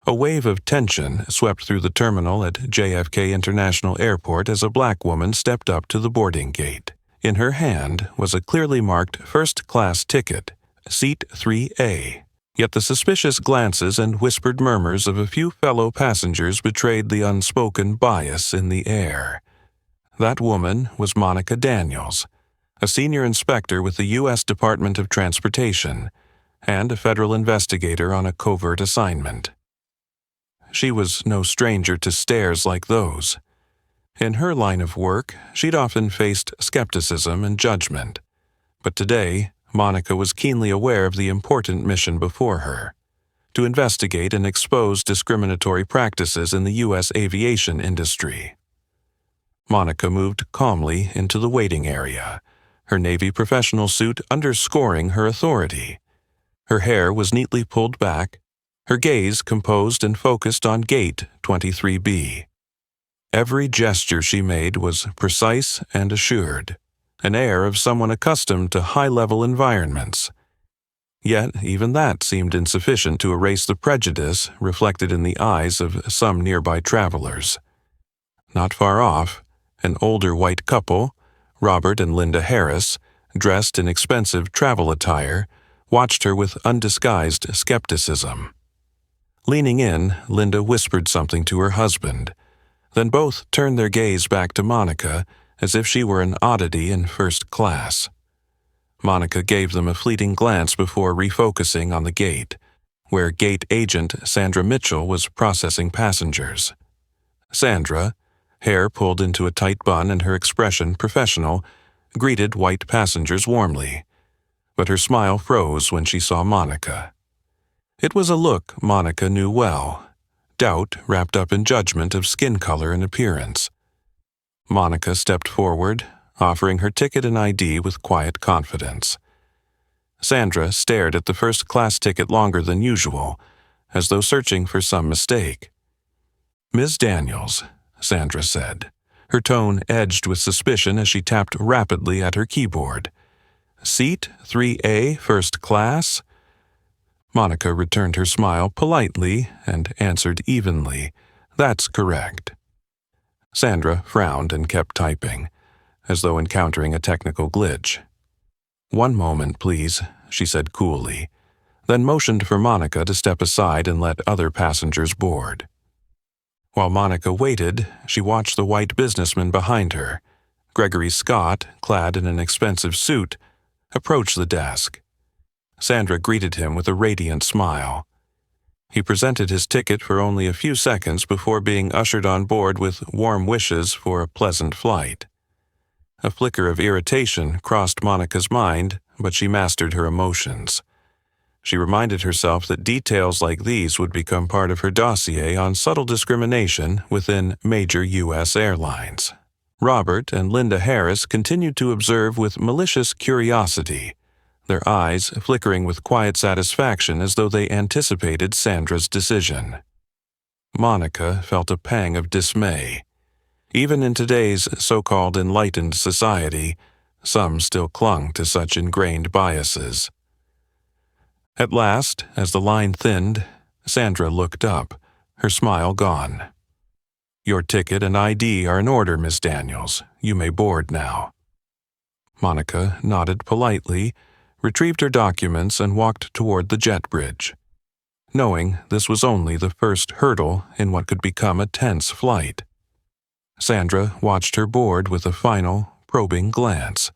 A wave of tension swept through the terminal at JFK International Airport as a black woman stepped up to the boarding gate. In her hand was a clearly marked first-class ticket, Seat 3A. Yet the suspicious glances and whispered murmurs of a few fellow passengers betrayed the unspoken bias in the air. That woman was Monica Daniels, a senior inspector with the U.S. Department of Transportation and a federal investigator on a covert assignment. She was no stranger to stares like those. In her line of work, she'd often faced skepticism and judgment. But today, Monica was keenly aware of the important mission before her: to investigate and expose discriminatory practices in the U.S. aviation industry. Monica moved calmly into the waiting area, her Navy professional suit underscoring her authority. Her hair was neatly pulled back, her gaze composed and focused on Gate 23B. Every gesture she made was precise and assured, an air of someone accustomed to high-level environments. Yet even that seemed insufficient to erase the prejudice reflected in the eyes of some nearby travelers. Not far off, an older white couple, Robert and Linda Harris, dressed in expensive travel attire, watched her with undisguised skepticism. Leaning in, Linda whispered something to her husband. Then both turned their gaze back to Monica as if she were an oddity in first class. Monica gave them a fleeting glance before refocusing on the gate, where gate agent Sandra Mitchell was processing passengers. Sandra, hair pulled into a tight bun and her expression professional, greeted white passengers warmly, but her smile froze when she saw Monica. It was a look Monica knew well, doubt wrapped up in judgment of skin color and appearance. Monica stepped forward, offering her ticket and ID with quiet confidence. Sandra stared at the first-class ticket longer than usual, as though searching for some mistake. "Ms. Daniels," Sandra said, her tone edged with suspicion as she tapped rapidly at her keyboard. "Seat 3A, first class?" Monica returned her smile politely and answered evenly, "That's correct." Sandra frowned and kept typing, as though encountering a technical glitch. "One moment, please," she said coolly, then motioned for Monica to step aside and let other passengers board. While Monica waited, she watched the white businessman behind her, Gregory Scott, clad in an expensive suit, approach the desk. Sandra greeted him with a radiant smile. He presented his ticket for only a few seconds before being ushered on board with warm wishes for a pleasant flight. A flicker of irritation crossed Monica's mind, but she mastered her emotions. She reminded herself that details like these would become part of her dossier on subtle discrimination within major U.S. airlines. Robert and Linda Harris continued to observe with malicious curiosity, their eyes flickering with quiet satisfaction as though they anticipated Sandra's decision. Monica felt a pang of dismay. Even in today's so-called enlightened society, some still clung to such ingrained biases. At last, as the line thinned, Sandra looked up, her smile gone. "Your ticket and ID are in order, Miss Daniels. You may board now." Monica nodded politely, retrieved her documents, and walked toward the jet bridge, knowing this was only the first hurdle in what could become a tense flight. Sandra watched her board with a final, probing glance.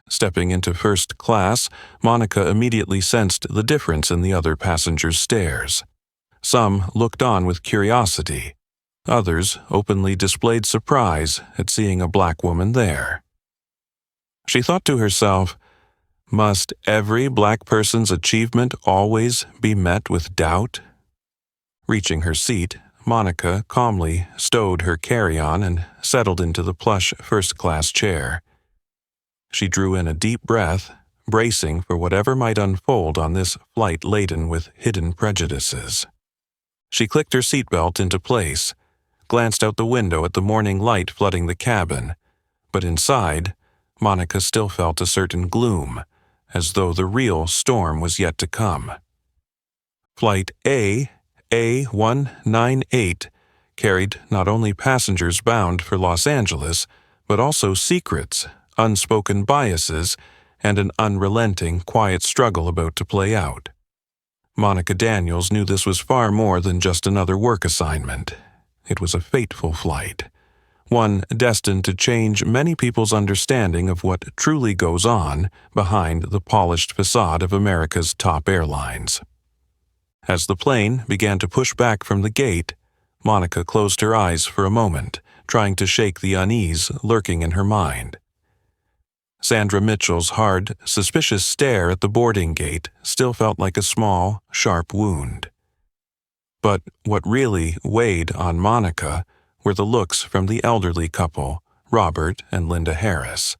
Stepping into first class, Monica immediately sensed the difference in the other passengers' stares. Some looked on with curiosity. Others openly displayed surprise at seeing a black woman there. She thought to herself, must every black person's achievement always be met with doubt? Reaching her seat, Monica calmly stowed her carry-on and settled into the plush first-class chair. She drew in a deep breath, bracing for whatever might unfold on this flight laden with hidden prejudices. She clicked her seatbelt into place, glanced out the window at the morning light flooding the cabin, but inside, Monica still felt a certain gloom, as though the real storm was yet to come. Flight A, A198 carried not only passengers bound for Los Angeles, but also secrets, unspoken biases, and an unrelenting, quiet struggle about to play out. Monica Daniels knew this was far more than just another work assignment. It was a fateful flight, one destined to change many people's understanding of what truly goes on behind the polished facade of America's top airlines. As the plane began to push back from the gate, Monica closed her eyes for a moment, trying to shake the unease lurking in her mind. Sandra Mitchell's hard, suspicious stare at the boarding gate still felt like a small, sharp wound. But what really weighed on Monica were the looks from the elderly couple, Robert and Linda Harris.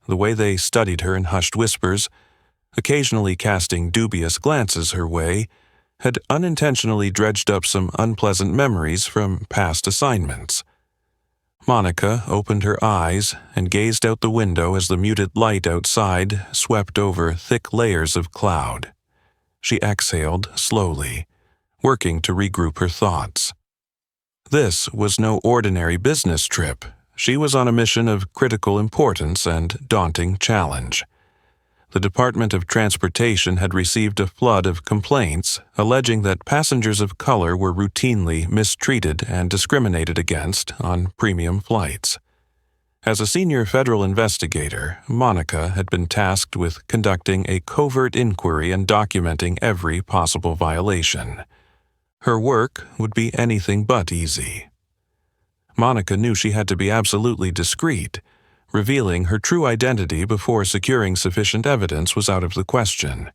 The way they studied her in hushed whispers, occasionally casting dubious glances her way, had unintentionally dredged up some unpleasant memories from past assignments. Monica opened her eyes and gazed out the window as the muted light outside swept over thick layers of cloud. She exhaled slowly, working to regroup her thoughts. This was no ordinary business trip. She was on a mission of critical importance and daunting challenge. The Department of Transportation had received a flood of complaints alleging that passengers of color were routinely mistreated and discriminated against on premium flights. As a senior federal investigator, Monica had been tasked with conducting a covert inquiry and documenting every possible violation. Her work would be anything but easy. Monica knew she had to be absolutely discreet. Revealing her true identity before securing sufficient evidence was out of the question.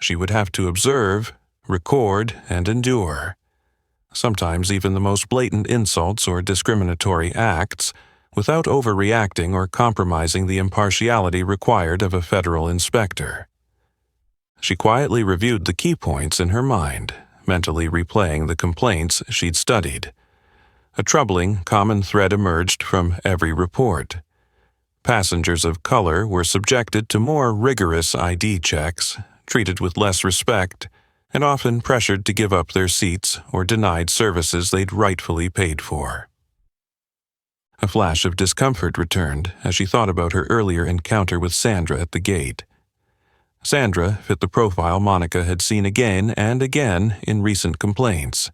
She would have to observe, record, and endure. Sometimes even the most blatant insults or discriminatory acts, without overreacting or compromising the impartiality required of a federal inspector. She quietly reviewed the key points in her mind, mentally replaying the complaints she'd studied. A troubling common thread emerged from every report. Passengers of color were subjected to more rigorous ID checks, treated with less respect, and often pressured to give up their seats or denied services they'd rightfully paid for. A flash of discomfort returned as she thought about her earlier encounter with Sandra at the gate. Sandra fit the profile Monica had seen again and again in recent complaints.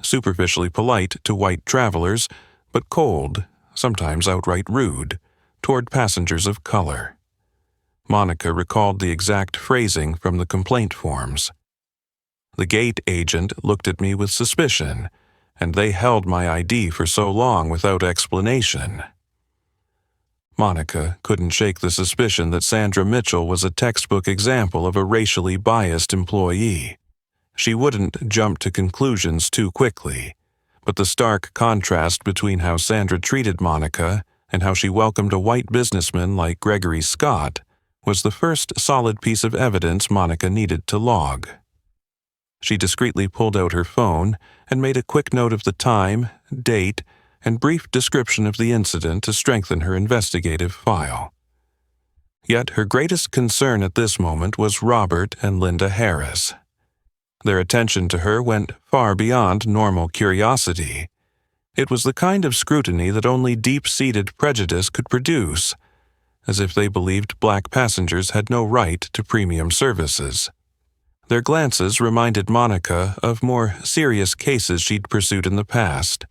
Superficially polite to white travelers, but cold, sometimes outright rude, toward passengers of color. Monica recalled the exact phrasing from the complaint forms. The gate agent looked at me with suspicion, and they held my ID for so long without explanation. Monica couldn't shake the suspicion that Sandra Mitchell was a textbook example of a racially biased employee. She wouldn't jump to conclusions too quickly, but the stark contrast between how Sandra treated Monica and how she welcomed a white businessman like Gregory Scott was the first solid piece of evidence Monica needed to log. She discreetly pulled out her phone and made a quick note of the time, date, and brief description of the incident to strengthen her investigative file. Yet her greatest concern at this moment was Robert and Linda Harris. Their attention to her went far beyond normal curiosity. It was the kind of scrutiny that only deep-seated prejudice could produce, as if they believed black passengers had no right to premium services. Their glances reminded Monica of more serious cases she'd pursued in the past,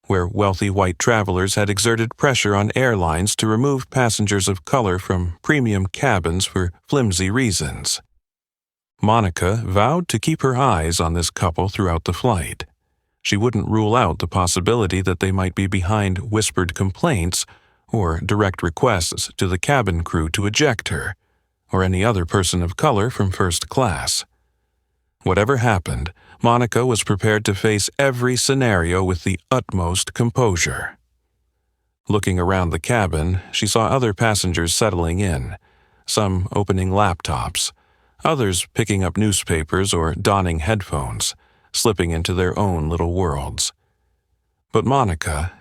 where wealthy white travelers had exerted pressure on airlines to remove passengers of color from premium cabins for flimsy reasons. Monica vowed to keep her eyes on this couple throughout the flight. She wouldn't rule out the possibility that they might be behind whispered complaints or direct requests to the cabin crew to eject her, or any other person of color from first class. Whatever happened, Monica was prepared to face every scenario with the utmost composure. Looking around the cabin, she saw other passengers settling in, some opening laptops, others picking up newspapers or donning headphones, slipping into their own little worlds. But Monica,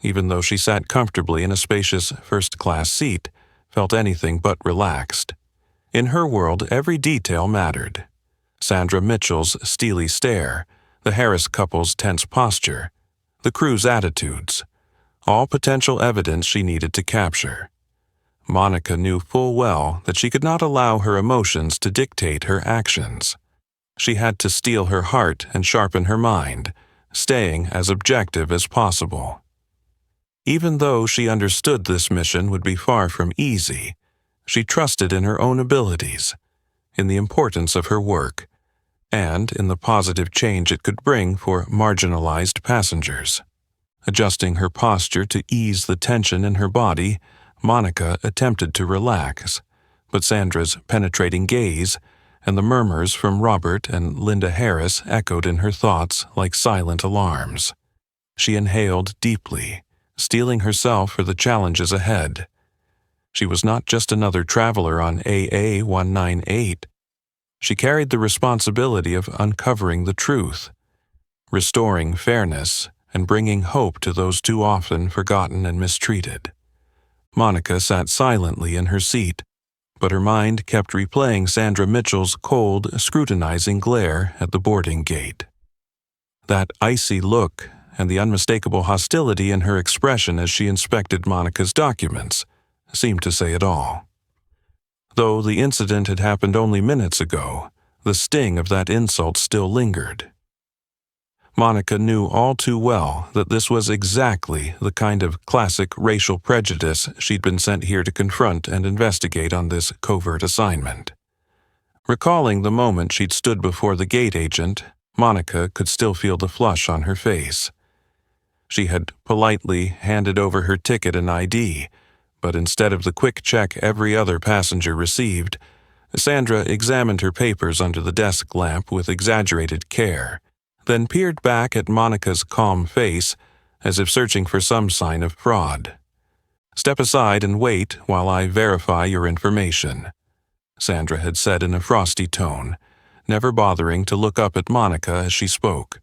even though she sat comfortably in a spacious first-class seat, felt anything but relaxed. In her world, every detail mattered. Sandra Mitchell's steely stare, the Harris couple's tense posture, the crew's attitudes, all potential evidence she needed to capture. Monica knew full well that she could not allow her emotions to dictate her actions. She had to steel her heart and sharpen her mind, staying as objective as possible. Even though she understood this mission would be far from easy, she trusted in her own abilities, in the importance of her work, and in the positive change it could bring for marginalized passengers. Adjusting her posture to ease the tension in her body, Monica attempted to relax, but Sandra's penetrating gaze and the murmurs from Robert and Linda Harris echoed in her thoughts like silent alarms. She inhaled deeply, steeling herself for the challenges ahead. She was not just another traveler on AA 198. She carried the responsibility of uncovering the truth, restoring fairness, and bringing hope to those too often forgotten and mistreated. Monica sat silently in her seat, but her mind kept replaying Sandra Mitchell's cold, scrutinizing glare at the boarding gate. That icy look and the unmistakable hostility in her expression as she inspected Monica's documents seemed to say it all. Though the incident had happened only minutes ago, the sting of that insult still lingered. Monica knew all too well that this was exactly the kind of classic racial prejudice she'd been sent here to confront and investigate on this covert assignment. Recalling the moment she'd stood before the gate agent, Monica could still feel the flush on her face. She had politely handed over her ticket and ID, but instead of the quick check every other passenger received, Sandra examined her papers under the desk lamp with exaggerated care, then peered back at Monica's calm face as if searching for some sign of fraud. "Step aside and wait while I verify your information," Sandra had said in a frosty tone, never bothering to look up at Monica as she spoke.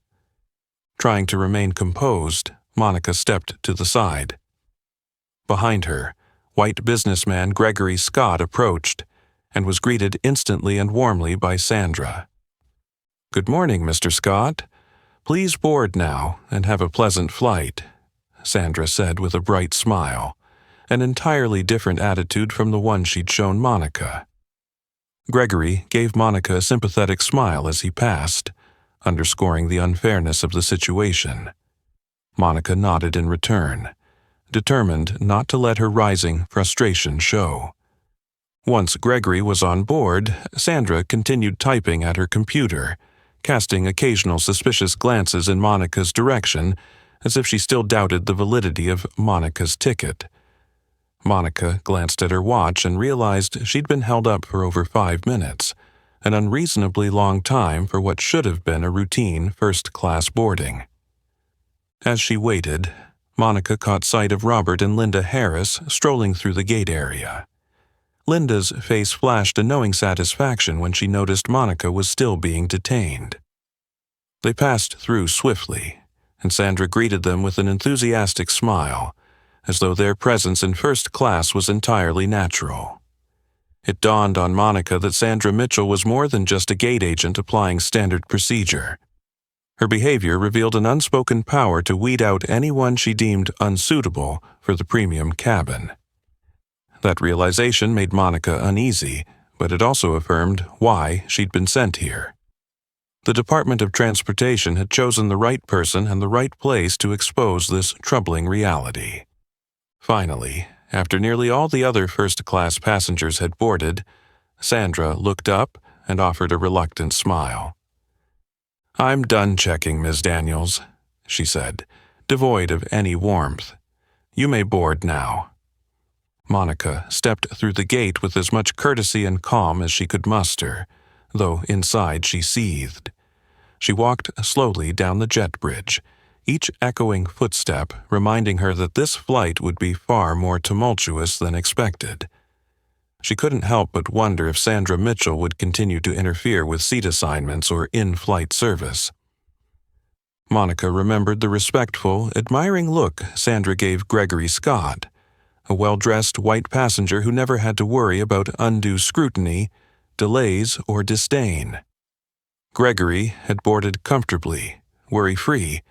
Trying to remain composed, Monica stepped to the side. Behind her, white businessman Gregory Scott approached and was greeted instantly and warmly by Sandra. "Good morning, Mr. Scott. Please board now and have a pleasant flight," Sandra said with a bright smile, an entirely different attitude from the one she'd shown Monica. Gregory gave Monica a sympathetic smile as he passed, underscoring the unfairness of the situation. Monica nodded in return, determined not to let her rising frustration show. Once Gregory was on board, Sandra continued typing at her computer, casting occasional suspicious glances in Monica's direction as if she still doubted the validity of Monica's ticket. Monica glanced at her watch and realized she'd been held up for over 5 minutes, an unreasonably long time for what should have been a routine first-class boarding. As she waited, Monica caught sight of Robert and Linda Harris strolling through the gate area. Linda's face flashed a knowing satisfaction when she noticed Monica was still being detained. They passed through swiftly, and Sandra greeted them with an enthusiastic smile, as though their presence in first class was entirely natural. It dawned on Monica that Sandra Mitchell was more than just a gate agent applying standard procedure. Her behavior revealed an unspoken power to weed out anyone she deemed unsuitable for the premium cabin. That realization made Monica uneasy, but it also affirmed why she'd been sent here. The Department of Transportation had chosen the right person and the right place to expose this troubling reality. Finally, after nearly all the other first-class passengers had boarded, Sandra looked up and offered a reluctant smile. "I'm done checking, Ms. Daniels," she said, devoid of any warmth. "You may board now." Monica stepped through the gate with as much courtesy and calm as she could muster, though inside she seethed. She walked slowly down the jet bridge, each echoing footstep reminding her that this flight would be far more tumultuous than expected. She couldn't help but wonder if Sandra Mitchell would continue to interfere with seat assignments or in-flight service. Monica remembered the respectful, admiring look Sandra gave Gregory Scott, a well-dressed white passenger who never had to worry about undue scrutiny, delays, or disdain. Gregory had boarded comfortably, worry-free,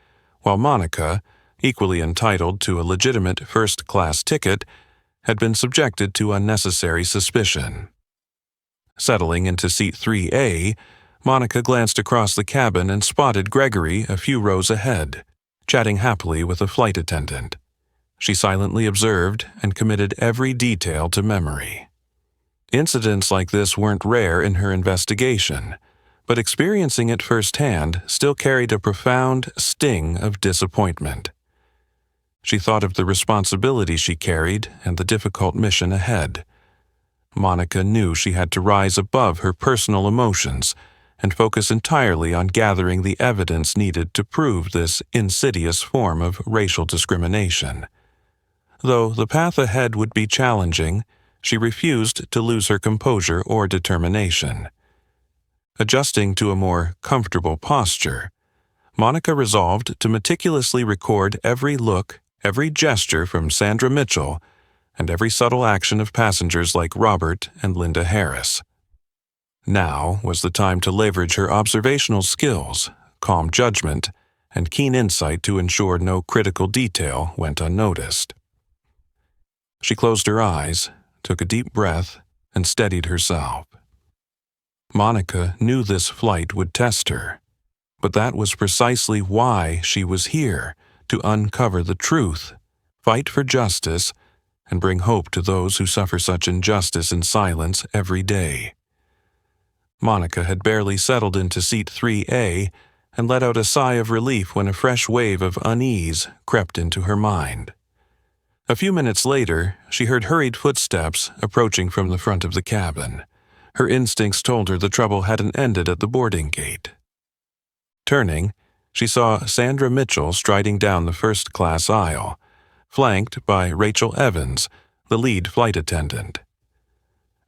while Monica, equally entitled to a legitimate first-class ticket, had been subjected to unnecessary suspicion. Settling into seat 3A, Monica glanced across the cabin and spotted Gregory a few rows ahead, chatting happily with a flight attendant. She silently observed and committed every detail to memory. Incidents like this weren't rare in her investigation, but experiencing it firsthand still carried a profound sting of disappointment. She thought of the responsibility she carried and the difficult mission ahead. Monica knew she had to rise above her personal emotions and focus entirely on gathering the evidence needed to prove this insidious form of racial discrimination. Though the path ahead would be challenging, she refused to lose her composure or determination. Adjusting to a more comfortable posture, Monica resolved to meticulously record every look, every gesture from Sandra Mitchell, and every subtle action of passengers like Robert and Linda Harris. Now was the time to leverage her observational skills, calm judgment, and keen insight to ensure no critical detail went unnoticed. She closed her eyes, took a deep breath, and steadied herself. Monica knew this flight would test her, but that was precisely why she was here, to uncover the truth, fight for justice, and bring hope to those who suffer such injustice in silence every day. Monica had barely settled into seat 3A and let out a sigh of relief when a fresh wave of unease crept into her mind. A few minutes later, she heard hurried footsteps approaching from the front of the cabin. Her instincts told her the trouble hadn't ended at the boarding gate. Turning, she saw Sandra Mitchell striding down the first-class aisle, flanked by Rachel Evans, the lead flight attendant.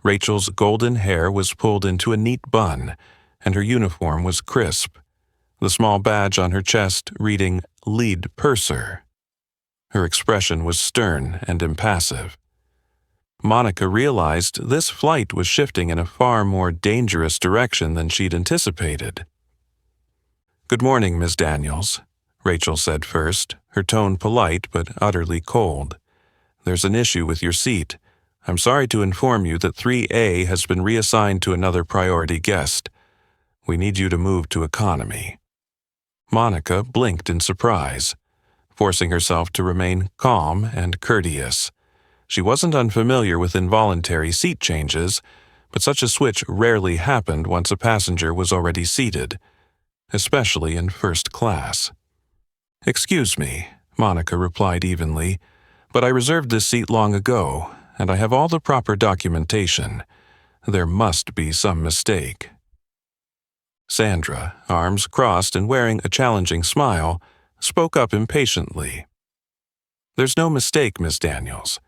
Rachel's golden hair was pulled into a neat bun, and her uniform was crisp, the small badge on her chest reading "Lead Purser." Her expression was stern and impassive. Monica realized this flight was shifting in a far more dangerous direction than she'd anticipated. "Good morning, Miss Daniels," Rachel said first, her tone polite but utterly cold. "There's an issue with your seat. I'm sorry to inform you that 3A has been reassigned to another priority guest. We need you to move to economy." Monica blinked in surprise, forcing herself to remain calm and courteous. She wasn't unfamiliar with involuntary seat changes, but such a switch rarely happened once a passenger was already seated, especially in first class. "Excuse me," Monica replied evenly, "but I reserved this seat long ago, and I have all the proper documentation. There must be some mistake." Sandra, arms crossed and wearing a challenging smile, spoke up impatiently. "There's no mistake, Miss Daniels.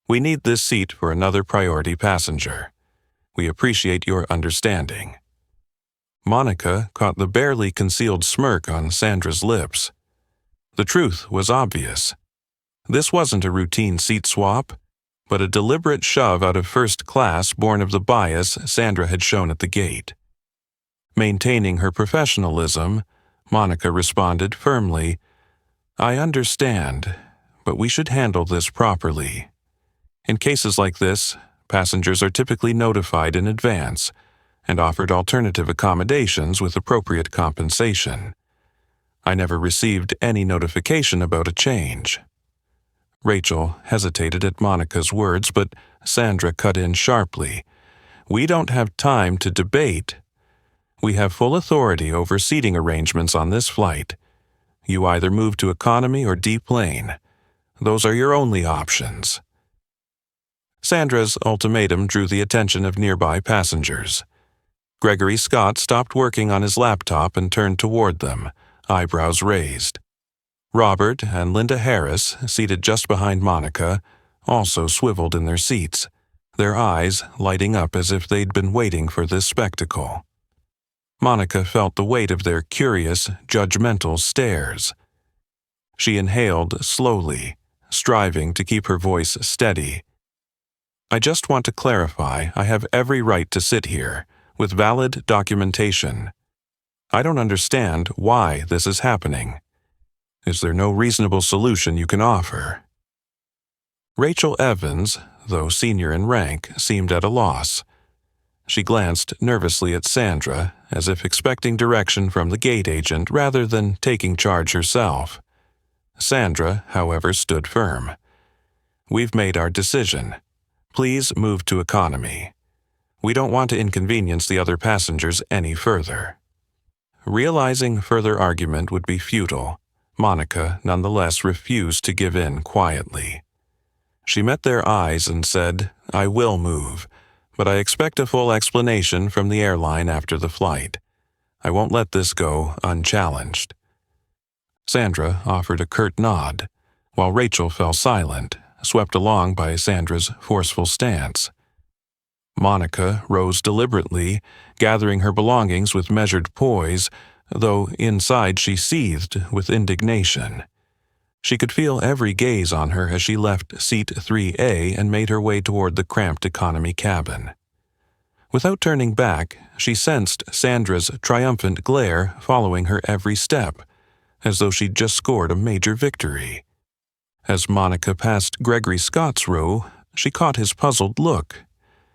We need this seat for another priority passenger. We appreciate your understanding." Monica caught the barely concealed smirk on Sandra's lips. The truth was obvious. This wasn't a routine seat swap, but a deliberate shove out of first class born of the bias Sandra had shown at the gate. Maintaining her professionalism, Monica responded firmly, "I understand, but we should handle this properly. In cases like this, passengers are typically notified in advance and offered alternative accommodations with appropriate compensation. I never received any notification about a change." Rachel hesitated at Monica's words, but Sandra cut in sharply. "We don't have time to debate. We have full authority over seating arrangements on this flight. You either move to economy or deplane. Those are your only options." Sandra's ultimatum drew the attention of nearby passengers. Gregory Scott stopped working on his laptop and turned toward them, eyebrows raised. Robert and Linda Harris, seated just behind Monica, also swiveled in their seats, their eyes lighting up as if they'd been waiting for this spectacle. Monica felt the weight of their curious, judgmental stares. She inhaled slowly, striving to keep her voice steady. "I just want to clarify I have every right to sit here, with valid documentation. I don't understand why this is happening. Is there no reasonable solution you can offer?" Rachel Evans, though senior in rank, seemed at a loss. She glanced nervously at Sandra, as if expecting direction from the gate agent rather than taking charge herself. Sandra, however, stood firm. "We've made our decision. Please move to economy. We don't want to inconvenience the other passengers any further." Realizing further argument would be futile, Monica nonetheless refused to give in quietly. She met their eyes and said, "I will move, but I expect a full explanation from the airline after the flight. I won't let this go unchallenged." Sandra offered a curt nod, while Rachel fell silent, swept along by Sandra's forceful stance. Monica rose deliberately, gathering her belongings with measured poise, though inside she seethed with indignation. She could feel every gaze on her as she left seat 3A and made her way toward the cramped economy cabin. Without turning back, she sensed Sandra's triumphant glare following her every step, as though she'd just scored a major victory. As Monica passed Gregory Scott's row, she caught his puzzled look.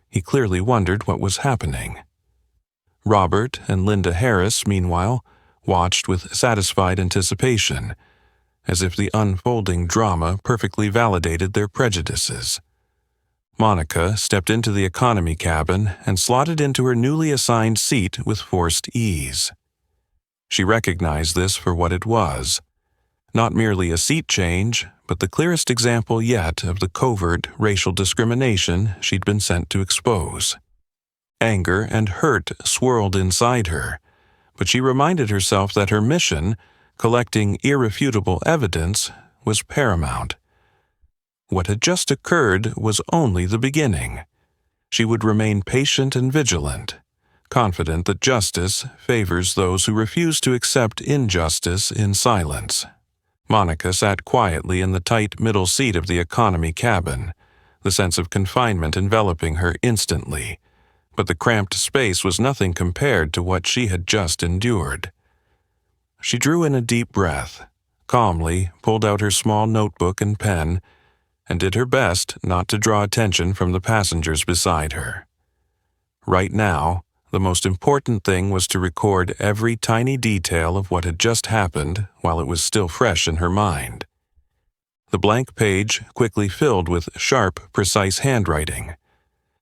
He clearly wondered what was happening. Robert and Linda Harris, meanwhile, watched with satisfied anticipation, as if the unfolding drama perfectly validated their prejudices. Monica stepped into the economy cabin and slotted into her newly assigned seat with forced ease. She recognized this for what it was, not merely a seat change, but the clearest example yet of the covert racial discrimination she'd been sent to expose. Anger and hurt swirled inside her, but she reminded herself that her mission, collecting irrefutable evidence, was paramount. What had just occurred was only the beginning. She would remain patient and vigilant, confident that justice favors those who refuse to accept injustice in silence. Monica sat quietly in the tight middle seat of the economy cabin, the sense of confinement enveloping her instantly, but the cramped space was nothing compared to what she had just endured. She drew in a deep breath, calmly pulled out her small notebook and pen, and did her best not to draw attention from the passengers beside her. Right now, the most important thing was to record every tiny detail of what had just happened while it was still fresh in her mind. The blank page quickly filled with sharp, precise handwriting,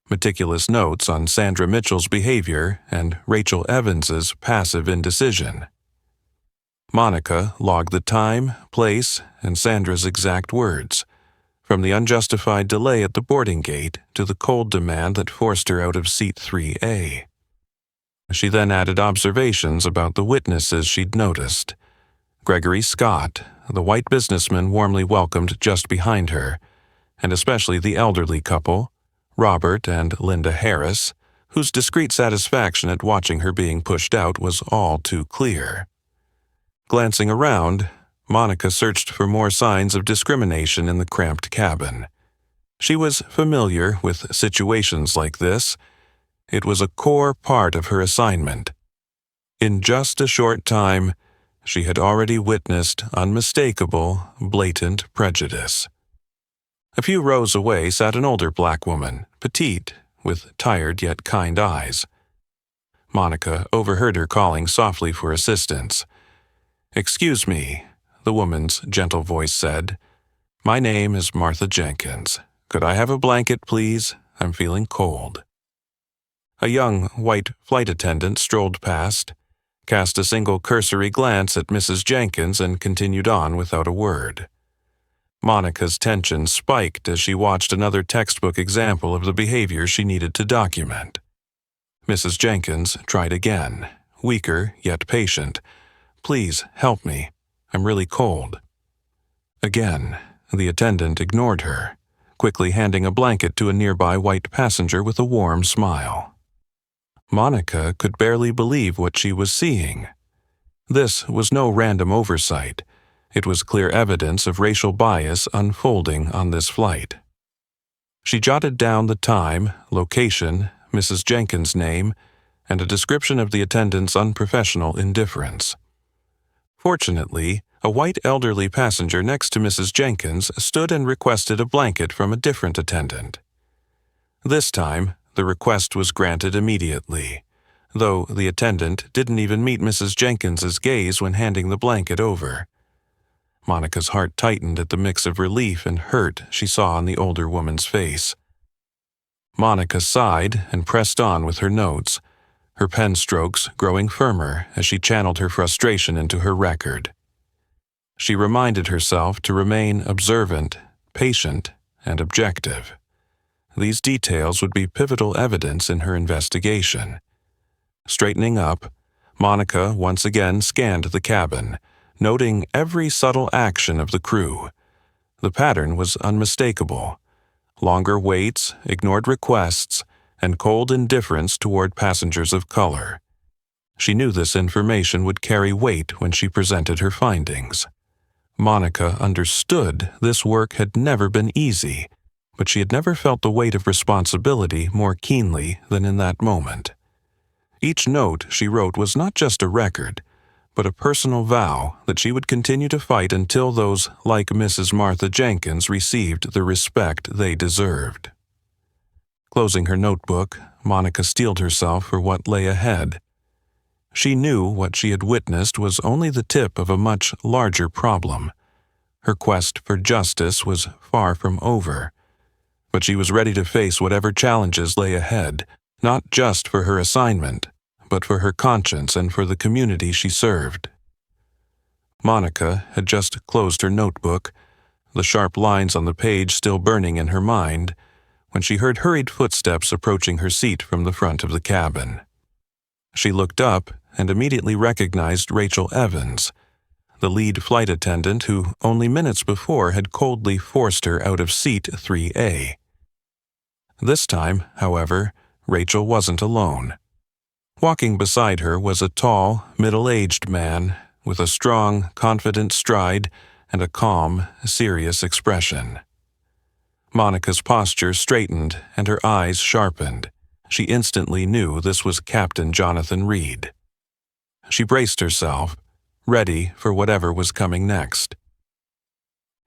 meticulous notes on Sandra Mitchell's behavior and Rachel Evans's passive indecision. Monica logged the time, place, and Sandra's exact words, from the unjustified delay at the boarding gate to the cold demand that forced her out of seat 3A. She then added observations about the witnesses she'd noticed. Gregory Scott, the white businessman warmly welcomed just behind her, and especially the elderly couple, Robert and Linda Harris, whose discreet satisfaction at watching her being pushed out was all too clear. Glancing around, Monica searched for more signs of discrimination in the cramped cabin. She was familiar with situations like this. It was a core part of her assignment. In just a short time, she had already witnessed unmistakable, blatant prejudice. A few rows away sat an older black woman, petite, with tired yet kind eyes. Monica overheard her calling softly for assistance. "Excuse me," the woman's gentle voice said. "My name is Martha Jenkins. Could I have a blanket, please? I'm feeling cold." A young white flight attendant strolled past, cast a single cursory glance at Mrs. Jenkins, and continued on without a word. Monica's tension spiked as she watched another textbook example of the behavior she needed to document. Mrs. Jenkins tried again, weaker yet patient. "Please, help me. I'm really cold." Again, the attendant ignored her, quickly handing a blanket to a nearby white passenger with a warm smile. Monica could barely believe what she was seeing. This was no random oversight. It was clear evidence of racial bias unfolding on this flight. She jotted down the time, location, Mrs. Jenkins' name, and a description of the attendant's unprofessional indifference. Fortunately, a white elderly passenger next to Mrs. Jenkins stood and requested a blanket from a different attendant. This time, the request was granted immediately, though the attendant didn't even meet Mrs. Jenkins's gaze when handing the blanket over. Monica's heart tightened at the mix of relief and hurt she saw on the older woman's face. Monica sighed and pressed on with her notes, her pen strokes growing firmer as she channeled her frustration into her record. She reminded herself to remain observant, patient, and objective. These details would be pivotal evidence in her investigation. Straightening up, Monica once again scanned the cabin, noting every subtle action of the crew. The pattern was unmistakable: longer waits, ignored requests, and cold indifference toward passengers of color. She knew this information would carry weight when she presented her findings. Monica understood this work had never been easy, but she had never felt the weight of responsibility more keenly than in that moment. Each note she wrote was not just a record, but a personal vow that she would continue to fight until those like Mrs. Martha Jenkins received the respect they deserved. Closing her notebook, Monica steeled herself for what lay ahead. She knew what she had witnessed was only the tip of a much larger problem. Her quest for justice was far from over, but she was ready to face whatever challenges lay ahead, not just for her assignment, but for her conscience and for the community she served. Monica had just closed her notebook, the sharp lines on the page still burning in her mind, when she heard hurried footsteps approaching her seat from the front of the cabin. She looked up and immediately recognized Rachel Evans, the lead flight attendant who only minutes before had coldly forced her out of seat 3A. This time, however, Rachel wasn't alone. Walking beside her was a tall, middle-aged man with a strong, confident stride and a calm, serious expression. Monica's posture straightened and her eyes sharpened. She instantly knew this was Captain Jonathan Reed. She braced herself, ready for whatever was coming next.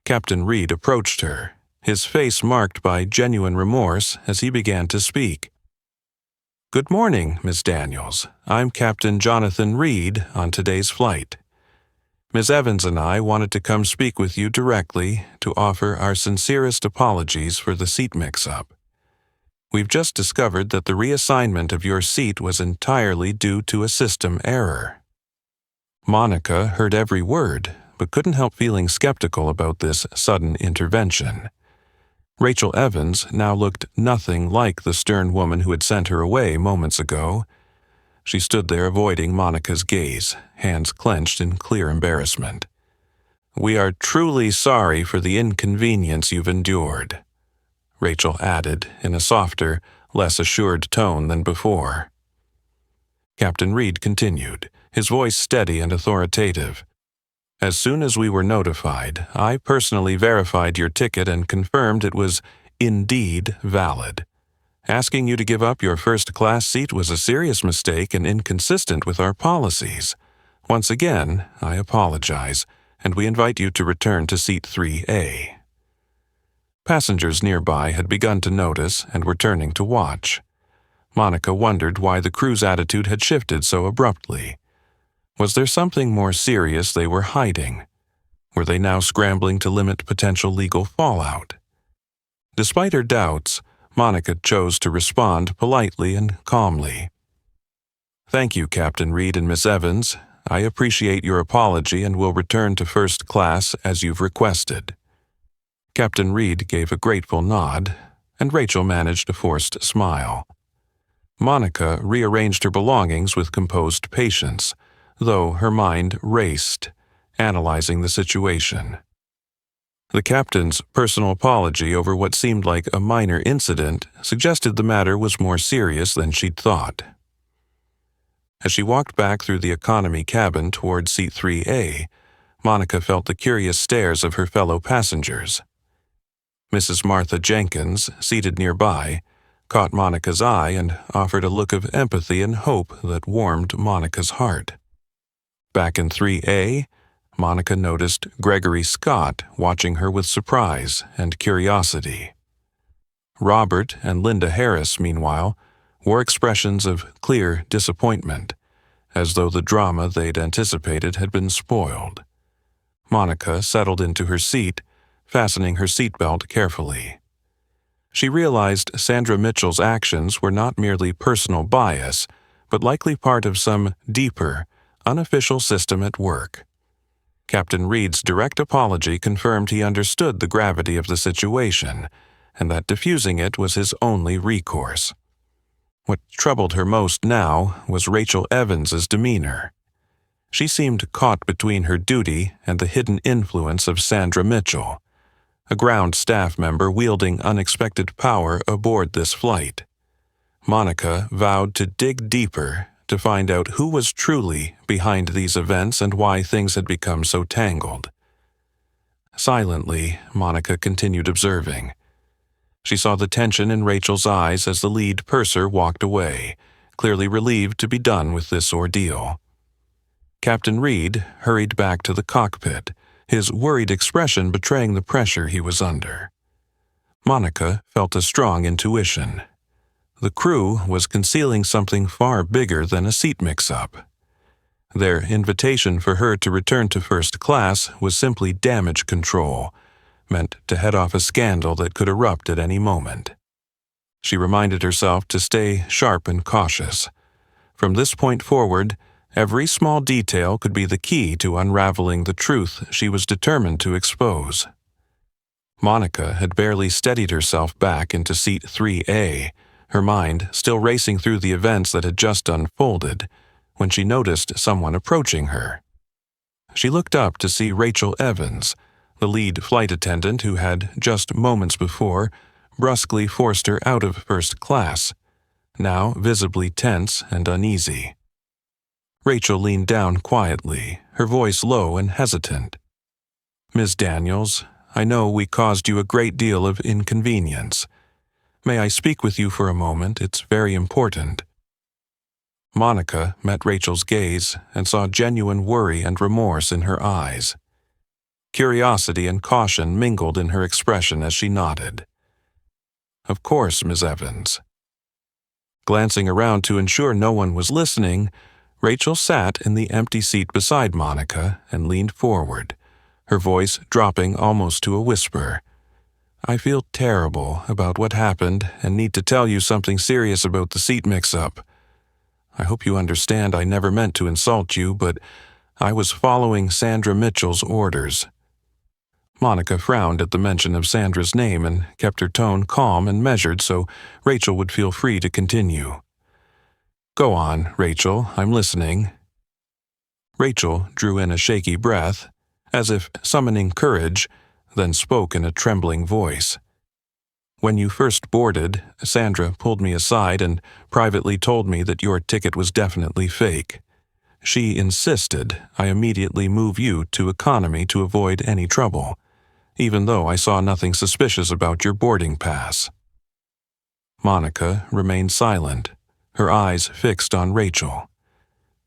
Captain Reed approached her, his face marked by genuine remorse as he began to speak. "Good morning, Miss Daniels. I'm Captain Jonathan Reed on today's flight. Ms. Evans and I wanted to come speak with you directly to offer our sincerest apologies for the seat mix-up. We've just discovered that the reassignment of your seat was entirely due to a system error." Monica heard every word, but couldn't help feeling skeptical about this sudden intervention. Rachel Evans now looked nothing like the stern woman who had sent her away moments ago. She stood there avoiding Monica's gaze, hands clenched in clear embarrassment. "We are truly sorry for the inconvenience you've endured," Rachel added in a softer, less assured tone than before. Captain Reed continued, his voice steady and authoritative. "As soon as we were notified, I personally verified your ticket and confirmed it was indeed valid. Asking you to give up your first-class seat was a serious mistake and inconsistent with our policies. Once again, I apologize, and we invite you to return to seat 3A. Passengers nearby had begun to notice and were turning to watch. Monica wondered why the crew's attitude had shifted so abruptly. Was there something more serious they were hiding? Were they now scrambling to limit potential legal fallout? Despite her doubts, Monica chose to respond politely and calmly. "Thank you, Captain Reed and Miss Evans. I appreciate your apology and will return to first class as you've requested." Captain Reed gave a grateful nod, and Rachel managed a forced smile. Monica rearranged her belongings with composed patience, though her mind raced, analyzing the situation. The captain's personal apology over what seemed like a minor incident suggested the matter was more serious than she'd thought. As she walked back through the economy cabin toward seat 3A, Monica felt the curious stares of her fellow passengers. Mrs. Martha Jenkins, seated nearby, caught Monica's eye and offered a look of empathy and hope that warmed Monica's heart. Back in 3A, Monica noticed Gregory Scott watching her with surprise and curiosity. Robert and Linda Harris, meanwhile, wore expressions of clear disappointment, as though the drama they'd anticipated had been spoiled. Monica settled into her seat, fastening her seatbelt carefully. She realized Sandra Mitchell's actions were not merely personal bias, but likely part of some deeper, unofficial system at work. Captain Reed's direct apology confirmed he understood the gravity of the situation, and that diffusing it was his only recourse. What troubled her most now was Rachel Evans's demeanor. She seemed caught between her duty and the hidden influence of Sandra Mitchell, a ground staff member wielding unexpected power aboard this flight. Monica vowed to dig deeper to find out who was truly behind these events and why things had become so tangled. Silently, Monica continued observing. She saw the tension in Rachel's eyes as the lead purser walked away, clearly relieved to be done with this ordeal. Captain Reed hurried back to the cockpit, his worried expression betraying the pressure he was under. Monica felt a strong intuition. The crew was concealing something far bigger than a seat mix-up. Their invitation for her to return to first class was simply damage control, meant to head off a scandal that could erupt at any moment. She reminded herself to stay sharp and cautious. From this point forward, every small detail could be the key to unraveling the truth she was determined to expose. Monica had barely steadied herself back into seat 3A, her mind still racing through the events that had just unfolded, when she noticed someone approaching her. She looked up to see Rachel Evans, the lead flight attendant who had, just moments before, brusquely forced her out of first class, now visibly tense and uneasy. Rachel leaned down quietly, her voice low and hesitant. "Ms. Daniels, I know we caused you a great deal of inconvenience. May I speak with you for a moment? It's very important." Monica met Rachel's gaze and saw genuine worry and remorse in her eyes. Curiosity and caution mingled in her expression as she nodded. "Of course, Ms. Evans." Glancing around to ensure no one was listening, Rachel sat in the empty seat beside Monica and leaned forward, her voice dropping almost to a whisper. "I feel terrible about what happened and need to tell you something serious about the seat mix-up. I hope you understand I never meant to insult you, but I was following Sandra Mitchell's orders." Monica frowned at the mention of Sandra's name and kept her tone calm and measured so Rachel would feel free to continue. "Go on, Rachel, I'm listening." Rachel drew in a shaky breath, as if summoning courage, then spoke in a trembling voice. "When you first boarded, Sandra pulled me aside and privately told me that your ticket was definitely fake. She insisted I immediately move you to economy to avoid any trouble, even though I saw nothing suspicious about your boarding pass." Monica remained silent, her eyes fixed on Rachel.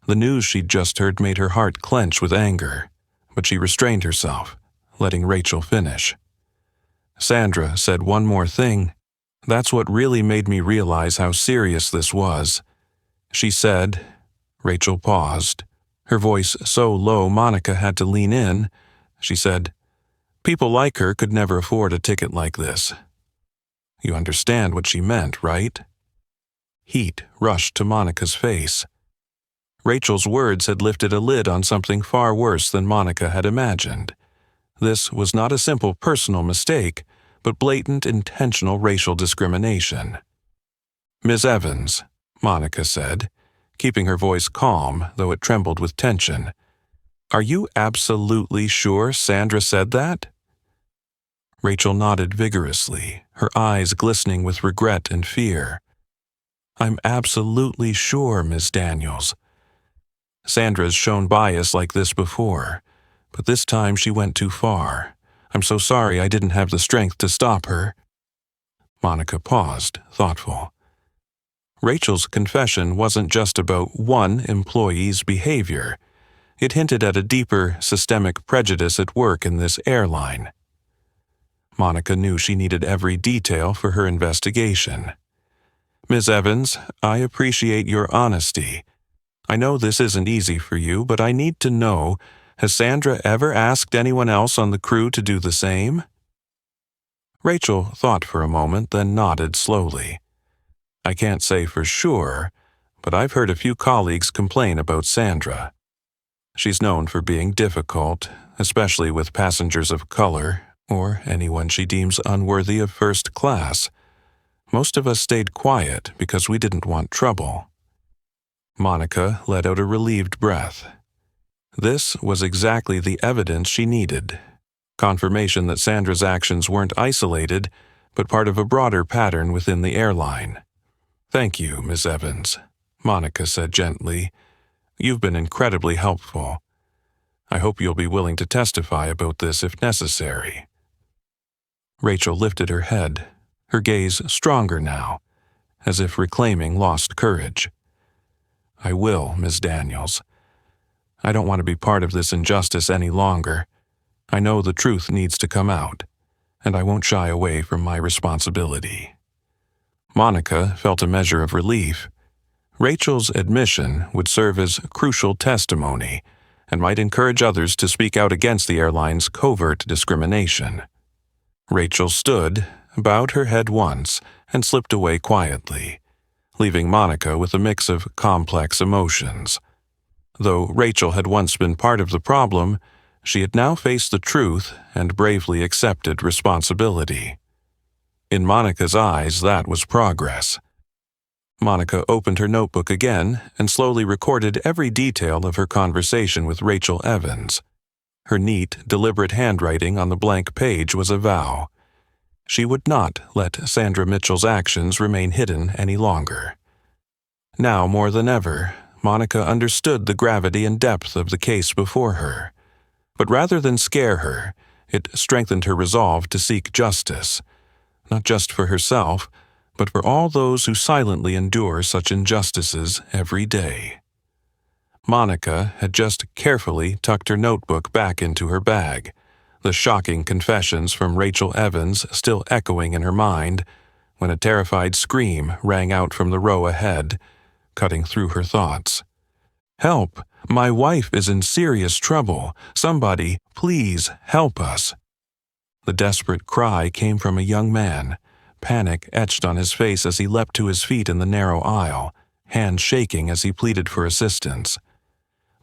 The news she'd just heard made her heart clench with anger, but she restrained herself, letting Rachel finish. "Sandra said one more thing. That's what really made me realize how serious this was. She said..." Rachel paused, her voice so low Monica had to lean in. She said, "People like her could never afford a ticket like this." You understand what she meant, right? Heat rushed to Monica's face. Rachel's words had lifted a lid on something far worse than Monica had imagined. This was not a simple personal mistake, but blatant intentional racial discrimination. "Ms. Evans," Monica said, keeping her voice calm, though it trembled with tension. "Are you absolutely sure Sandra said that?" Rachel nodded vigorously, her eyes glistening with regret and fear. "I'm absolutely sure, Miss Daniels. Sandra's shown bias like this before, but this time she went too far. I'm so sorry I didn't have the strength to stop her." Monica paused, thoughtful. Rachel's confession wasn't just about one employee's behavior. It hinted at a deeper systemic prejudice at work in this airline. Monica knew she needed every detail for her investigation. "Ms. Evans, I appreciate your honesty. I know this isn't easy for you, but I need to know, has Sandra ever asked anyone else on the crew to do the same?" Rachel thought for a moment, then nodded slowly. "I can't say for sure, but I've heard a few colleagues complain about Sandra. She's known for being difficult, especially with passengers of color or anyone she deems unworthy of first class. Most of us stayed quiet because we didn't want trouble." Monica let out a relieved breath. This was exactly the evidence she needed. Confirmation that Sandra's actions weren't isolated, but part of a broader pattern within the airline. "Thank you, Ms. Evans," Monica said gently. "You've been incredibly helpful. I hope you'll be willing to testify about this if necessary." Rachel lifted her head, her gaze stronger now, as if reclaiming lost courage. "I will, Ms. Daniels. I don't want to be part of this injustice any longer. I know the truth needs to come out, and I won't shy away from my responsibility." Monica felt a measure of relief. Rachel's admission would serve as crucial testimony and might encourage others to speak out against the airline's covert discrimination. Rachel stood, bowed her head once, and slipped away quietly, leaving Monica with a mix of complex emotions. Though Rachel had once been part of the problem, she had now faced the truth and bravely accepted responsibility. In Monica's eyes, that was progress. Monica opened her notebook again and slowly recorded every detail of her conversation with Rachel Evans. Her neat, deliberate handwriting on the blank page was a vow. She would not let Sandra Mitchell's actions remain hidden any longer. Now more than ever, Monica understood the gravity and depth of the case before her. But rather than scare her, it strengthened her resolve to seek justice, not just for herself, but for all those who silently endure such injustices every day. Monica had just carefully tucked her notebook back into her bag, the shocking confessions from Rachel Evans still echoing in her mind, when a terrified scream rang out from the row ahead, cutting through her thoughts. "Help! My wife is in serious trouble. Somebody, please help us." The desperate cry came from a young man, panic etched on his face as he leapt to his feet in the narrow aisle, hands shaking as he pleaded for assistance.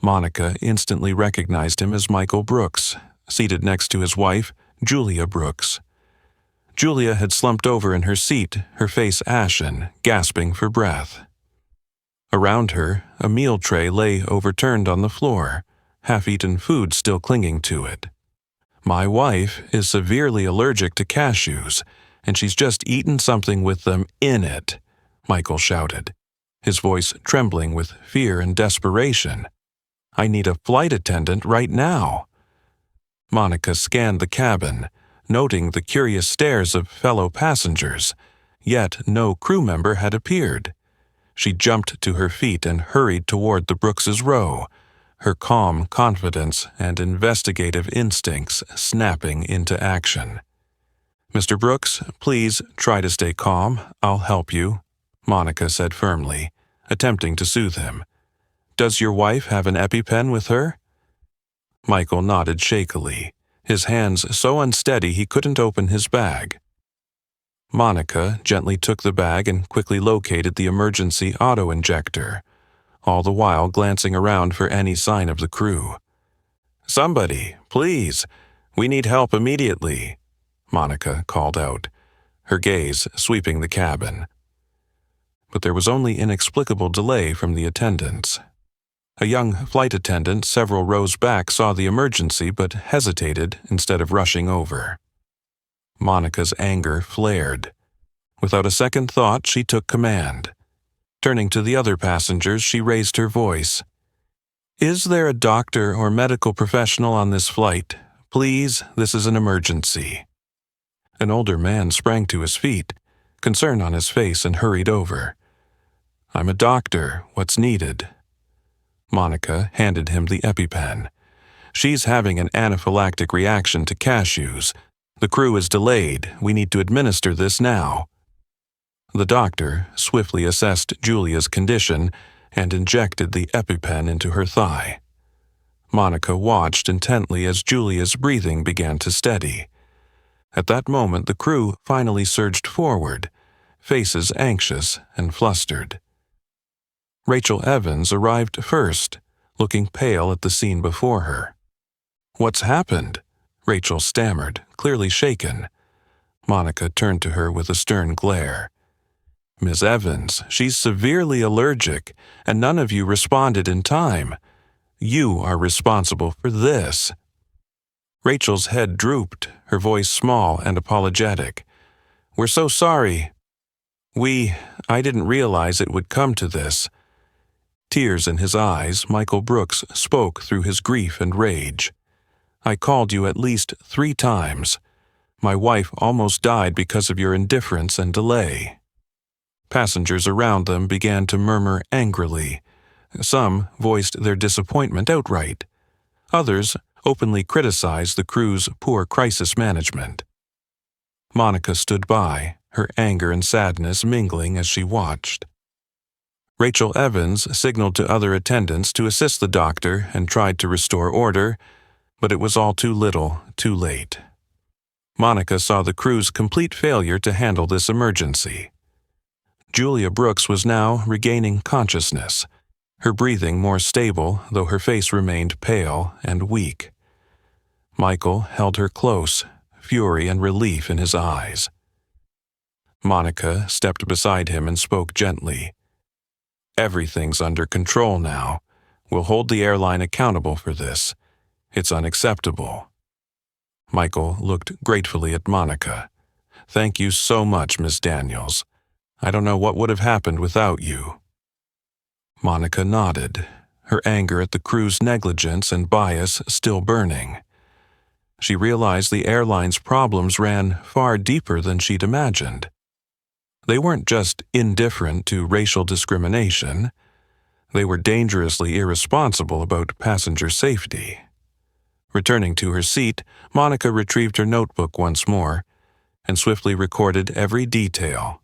Monica instantly recognized him as Michael Brooks, seated next to his wife, Julia Brooks. Julia had slumped over in her seat, her face ashen, gasping for breath. Around her, a meal tray lay overturned on the floor, half-eaten food still clinging to it. "My wife is severely allergic to cashews, and she's just eaten something with them in it," Michael shouted, his voice trembling with fear and desperation. "I need a flight attendant right now." Monica scanned the cabin, noting the curious stares of fellow passengers, yet no crew member had appeared. She jumped to her feet and hurried toward the Brookses' row, her calm confidence and investigative instincts snapping into action. "Mr. Brooks, please try to stay calm. I'll help you," Monica said firmly, attempting to soothe him. "Does your wife have an EpiPen with her?" Michael nodded shakily, his hands so unsteady he couldn't open his bag. Monica gently took the bag and quickly located the emergency auto-injector, all the while glancing around for any sign of the crew. "Somebody, please, we need help immediately," Monica called out, her gaze sweeping the cabin. But there was only inexplicable delay from the attendants. A young flight attendant several rows back saw the emergency but hesitated instead of rushing over. Monica's anger flared. Without a second thought, she took command. Turning to the other passengers, she raised her voice. "Is there a doctor or medical professional on this flight? Please, this is an emergency." An older man sprang to his feet, concern on his face, and hurried over. "I'm a doctor. What's needed?" Monica handed him the EpiPen. "She's having an anaphylactic reaction to cashews. The crew is delayed. We need to administer this now." The doctor swiftly assessed Julia's condition and injected the EpiPen into her thigh. Monica watched intently as Julia's breathing began to steady. At that moment, the crew finally surged forward, faces anxious and flustered. Rachel Evans arrived first, looking pale at the scene before her. "What's happened?" Rachel stammered, clearly shaken. Monica turned to her with a stern glare. "Miss Evans, she's severely allergic, and none of you responded in time. You are responsible for this." Rachel's head drooped, her voice small and apologetic. "We're so sorry. I didn't realize it would come to this." Tears in his eyes, Michael Brooks spoke through his grief and rage. "I called you at least 3 times. My wife almost died because of your indifference and delay." Passengers around them began to murmur angrily. Some voiced their disappointment outright. Others openly criticized the crew's poor crisis management. Monica stood by, her anger and sadness mingling as she watched. Rachel Evans signaled to other attendants to assist the doctor and tried to restore order, but it was all too little, too late. Monica saw the crew's complete failure to handle this emergency. Julia Brooks was now regaining consciousness, her breathing more stable, though her face remained pale and weak. Michael held her close, fury and relief in his eyes. Monica stepped beside him and spoke gently. "Everything's under control now. We'll hold the airline accountable for this. It's unacceptable." Michael looked gratefully at Monica. "Thank you so much, Miss Daniels. I don't know what would have happened without you." Monica nodded, her anger at the crew's negligence and bias still burning. She realized the airline's problems ran far deeper than she'd imagined. They weren't just indifferent to racial discrimination. They were dangerously irresponsible about passenger safety. Returning to her seat, Monica retrieved her notebook once more and swiftly recorded every detail.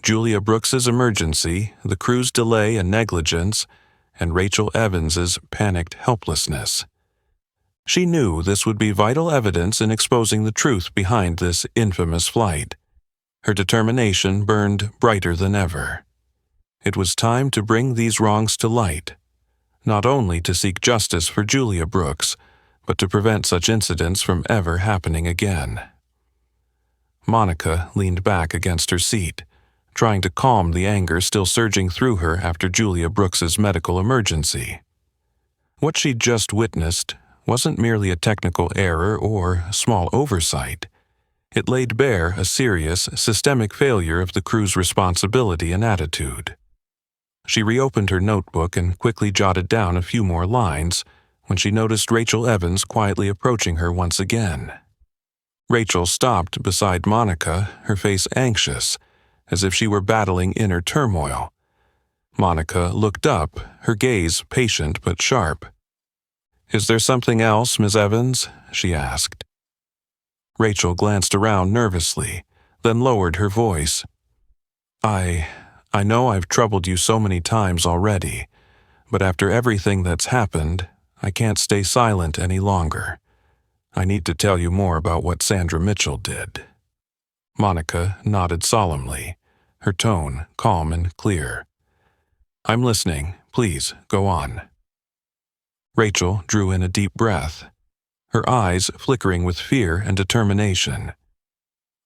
Julia Brooks's emergency, the crew's delay and negligence, and Rachel Evans's panicked helplessness. She knew this would be vital evidence in exposing the truth behind this infamous flight. Her determination burned brighter than ever. It was time to bring these wrongs to light, not only to seek justice for Julia Brooks, but to prevent such incidents from ever happening again. Monica leaned back against her seat, trying to calm the anger still surging through her after Julia Brooks's medical emergency. What she'd just witnessed wasn't merely a technical error or small oversight. It laid bare a serious, systemic failure of the crew's responsibility and attitude. She reopened her notebook and quickly jotted down a few more lines when she noticed Rachel Evans quietly approaching her once again. Rachel stopped beside Monica, her face anxious, as if she were battling inner turmoil. Monica looked up, her gaze patient but sharp. "Is there something else, Miss Evans?" she asked. Rachel glanced around nervously, then lowered her voice. I know I've troubled you so many times already, but after everything that's happened, I can't stay silent any longer. I need to tell you more about what Sandra Mitchell did." Monica nodded solemnly, her tone calm and clear. "I'm listening. Please, go on." Rachel drew in a deep breath, her eyes flickering with fear and determination.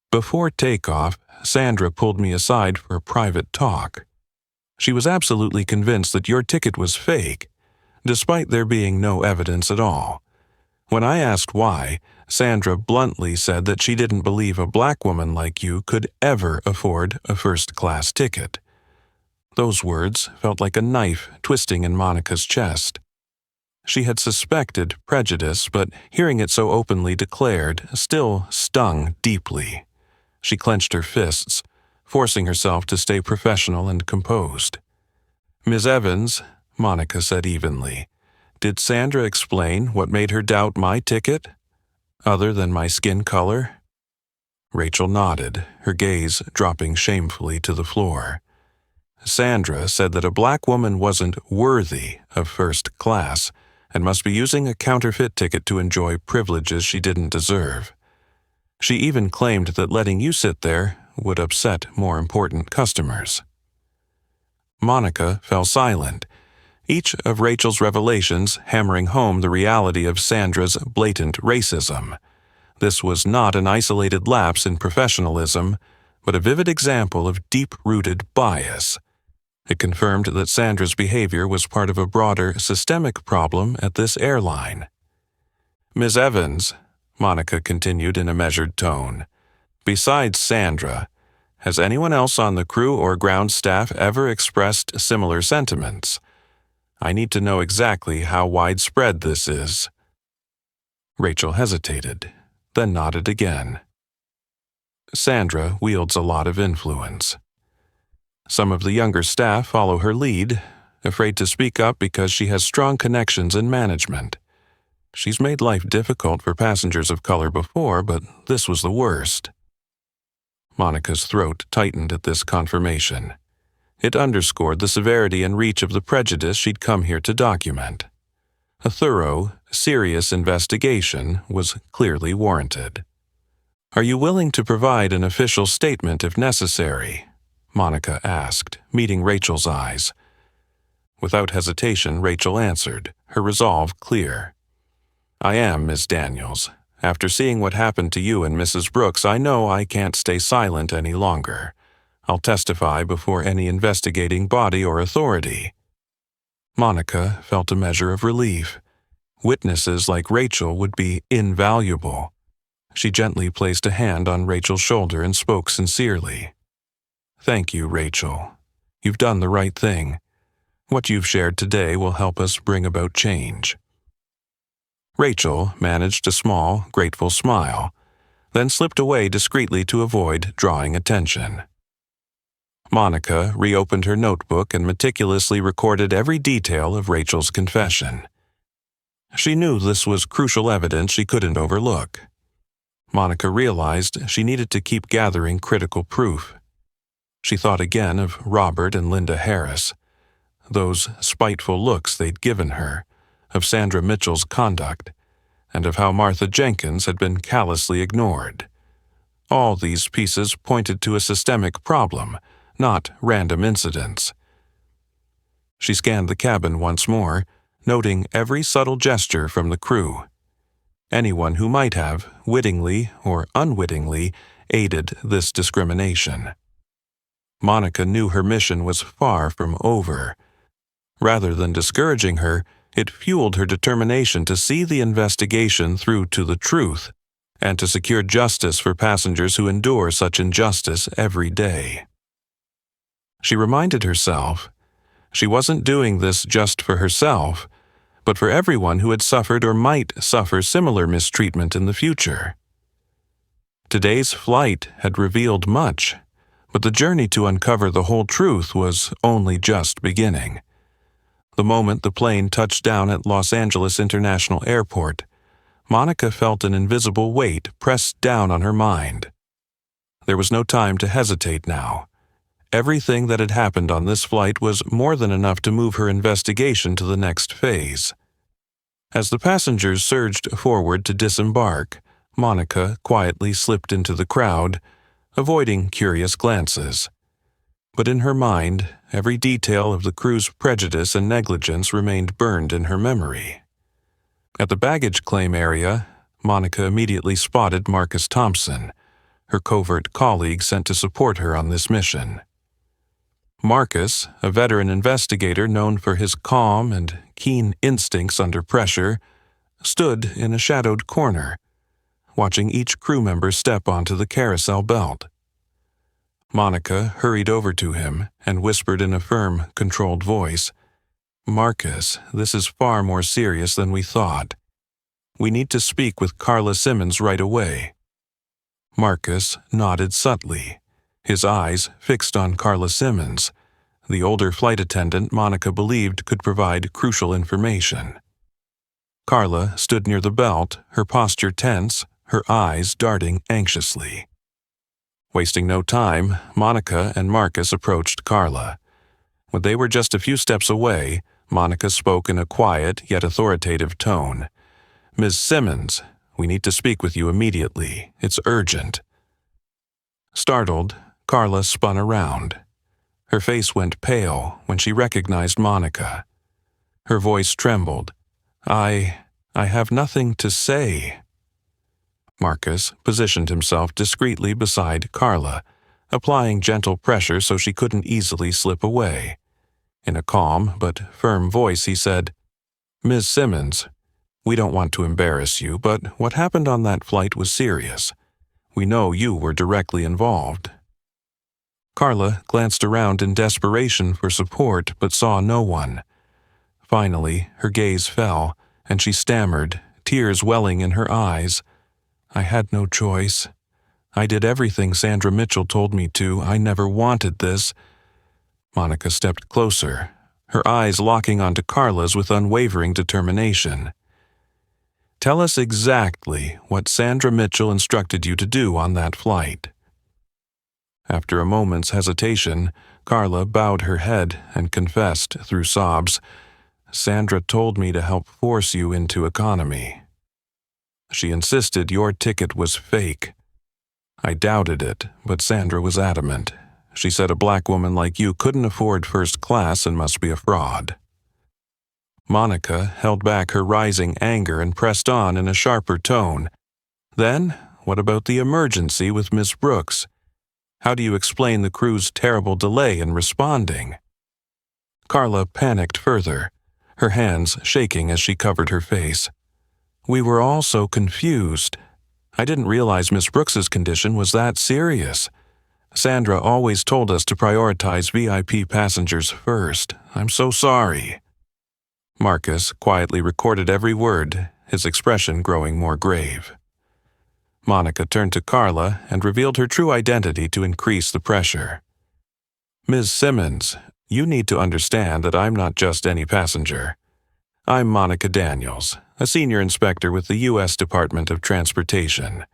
"Before takeoff, Sandra pulled me aside for a private talk. She was absolutely convinced that your ticket was fake, despite there being no evidence at all. When I asked why, Sandra bluntly said that she didn't believe a black woman like you could ever afford a first-class ticket." Those words felt like a knife twisting in Monica's chest. She had suspected prejudice, but hearing it so openly declared still stung deeply. She clenched her fists, forcing herself to stay professional and composed. "Ms. Evans," Monica said evenly, "did Sandra explain what made her doubt my ticket, other than my skin color?" Rachel nodded, her gaze dropping shamefully to the floor. "Sandra said that a black woman wasn't worthy of first class and must be using a counterfeit ticket to enjoy privileges she didn't deserve. She even claimed that letting you sit there would upset more important customers." Monica fell silent, each of Rachel's revelations hammering home the reality of Sandra's blatant racism. This was not an isolated lapse in professionalism, but a vivid example of deep-rooted bias. It confirmed that Sandra's behavior was part of a broader systemic problem at this airline. "Ms. Evans," Monica continued in a measured tone, "besides Sandra, has anyone else on the crew or ground staff ever expressed similar sentiments? I need to know exactly how widespread this is." Rachel hesitated, then nodded again. "Sandra wields a lot of influence. Some of the younger staff follow her lead, afraid to speak up because she has strong connections in management. She's made life difficult for passengers of color before, but this was the worst." Monica's throat tightened at this confirmation. It underscored the severity and reach of the prejudice she'd come here to document. A thorough, serious investigation was clearly warranted. "Are you willing to provide an official statement if necessary?" Monica asked, meeting Rachel's eyes. Without hesitation, Rachel answered, her resolve clear. "I am, Miss Daniels. After seeing what happened to you and Mrs. Brooks, I know I can't stay silent any longer. I'll testify before any investigating body or authority." Monica felt a measure of relief. Witnesses like Rachel would be invaluable. She gently placed a hand on Rachel's shoulder and spoke sincerely. "Thank you, Rachel. You've done the right thing. What you've shared today will help us bring about change." Rachel managed a small, grateful smile, then slipped away discreetly to avoid drawing attention. Monica reopened her notebook and meticulously recorded every detail of Rachel's confession. She knew this was crucial evidence she couldn't overlook. Monica realized she needed to keep gathering critical proof. She thought again of Robert and Linda Harris, those spiteful looks they'd given her, of Sandra Mitchell's conduct, and of how Martha Jenkins had been callously ignored. All these pieces pointed to a systemic problem, not random incidents. She scanned the cabin once more, noting every subtle gesture from the crew. Anyone who might have, wittingly or unwittingly, aided this discrimination. Monica knew her mission was far from over. Rather than discouraging her, it fueled her determination to see the investigation through to the truth and to secure justice for passengers who endure such injustice every day. She reminded herself she wasn't doing this just for herself, but for everyone who had suffered or might suffer similar mistreatment in the future. Today's flight had revealed much, but the journey to uncover the whole truth was only just beginning. The moment the plane touched down at Los Angeles International Airport, Monica felt an invisible weight pressed down on her mind. There was no time to hesitate now. Everything that had happened on this flight was more than enough to move her investigation to the next phase. As the passengers surged forward to disembark, Monica quietly slipped into the crowd, avoiding curious glances. But in her mind, every detail of the crew's prejudice and negligence remained burned in her memory. At the baggage claim area, Monica immediately spotted Marcus Thompson, her covert colleague sent to support her on this mission. Marcus, a veteran investigator known for his calm and keen instincts under pressure, stood in a shadowed corner, watching each crew member step onto the carousel belt. Monica hurried over to him and whispered in a firm, controlled voice, "Marcus, this is far more serious than we thought. We need to speak with Carla Simmons right away." Marcus nodded subtly. his eyes fixed on Carla Simmons, the older flight attendant Monica believed could provide crucial information. Carla stood near the belt, her posture tense, her eyes darting anxiously. Wasting no time, Monica and Marcus approached Carla. When they were just a few steps away, Monica spoke in a quiet yet authoritative tone. "Ms. Simmons, we need to speak with you immediately. It's urgent." Startled, Carla spun around. Her face went pale when she recognized Monica. Her voice trembled. I have nothing to say." Marcus positioned himself discreetly beside Carla, applying gentle pressure so she couldn't easily slip away. In a calm but firm voice he said, "Ms. Simmons, we don't want to embarrass you, but what happened on that flight was serious. We know you were directly involved." Carla glanced around in desperation for support but saw no one. Finally, her gaze fell, and she stammered, tears welling in her eyes. "I had no choice. I did everything Sandra Mitchell told me to. I never wanted this." Monica stepped closer, her eyes locking onto Carla's with unwavering determination. "Tell us exactly what Sandra Mitchell instructed you to do on that flight." After a moment's hesitation, Carla bowed her head and confessed through sobs, "Sandra told me to help force you into economy. She insisted your ticket was fake. I doubted it, but Sandra was adamant. She said a black woman like you couldn't afford first class and must be a fraud." Monica held back her rising anger and pressed on in a sharper tone. "Then, what about the emergency with Miss Brooks? How do you explain the crew's terrible delay in responding?" Carla panicked further, her hands shaking as she covered her face. "We were all so confused. I didn't realize Miss Brooks's condition was that serious. Sandra always told us to prioritize VIP passengers first. I'm so sorry." Marcus quietly recorded every word, his expression growing more grave. Monica turned to Carla and revealed her true identity to increase the pressure. "Ms. Simmons, you need to understand that I'm not just any passenger. I'm Monica Daniels, a senior inspector with the U.S. Department of Transportation.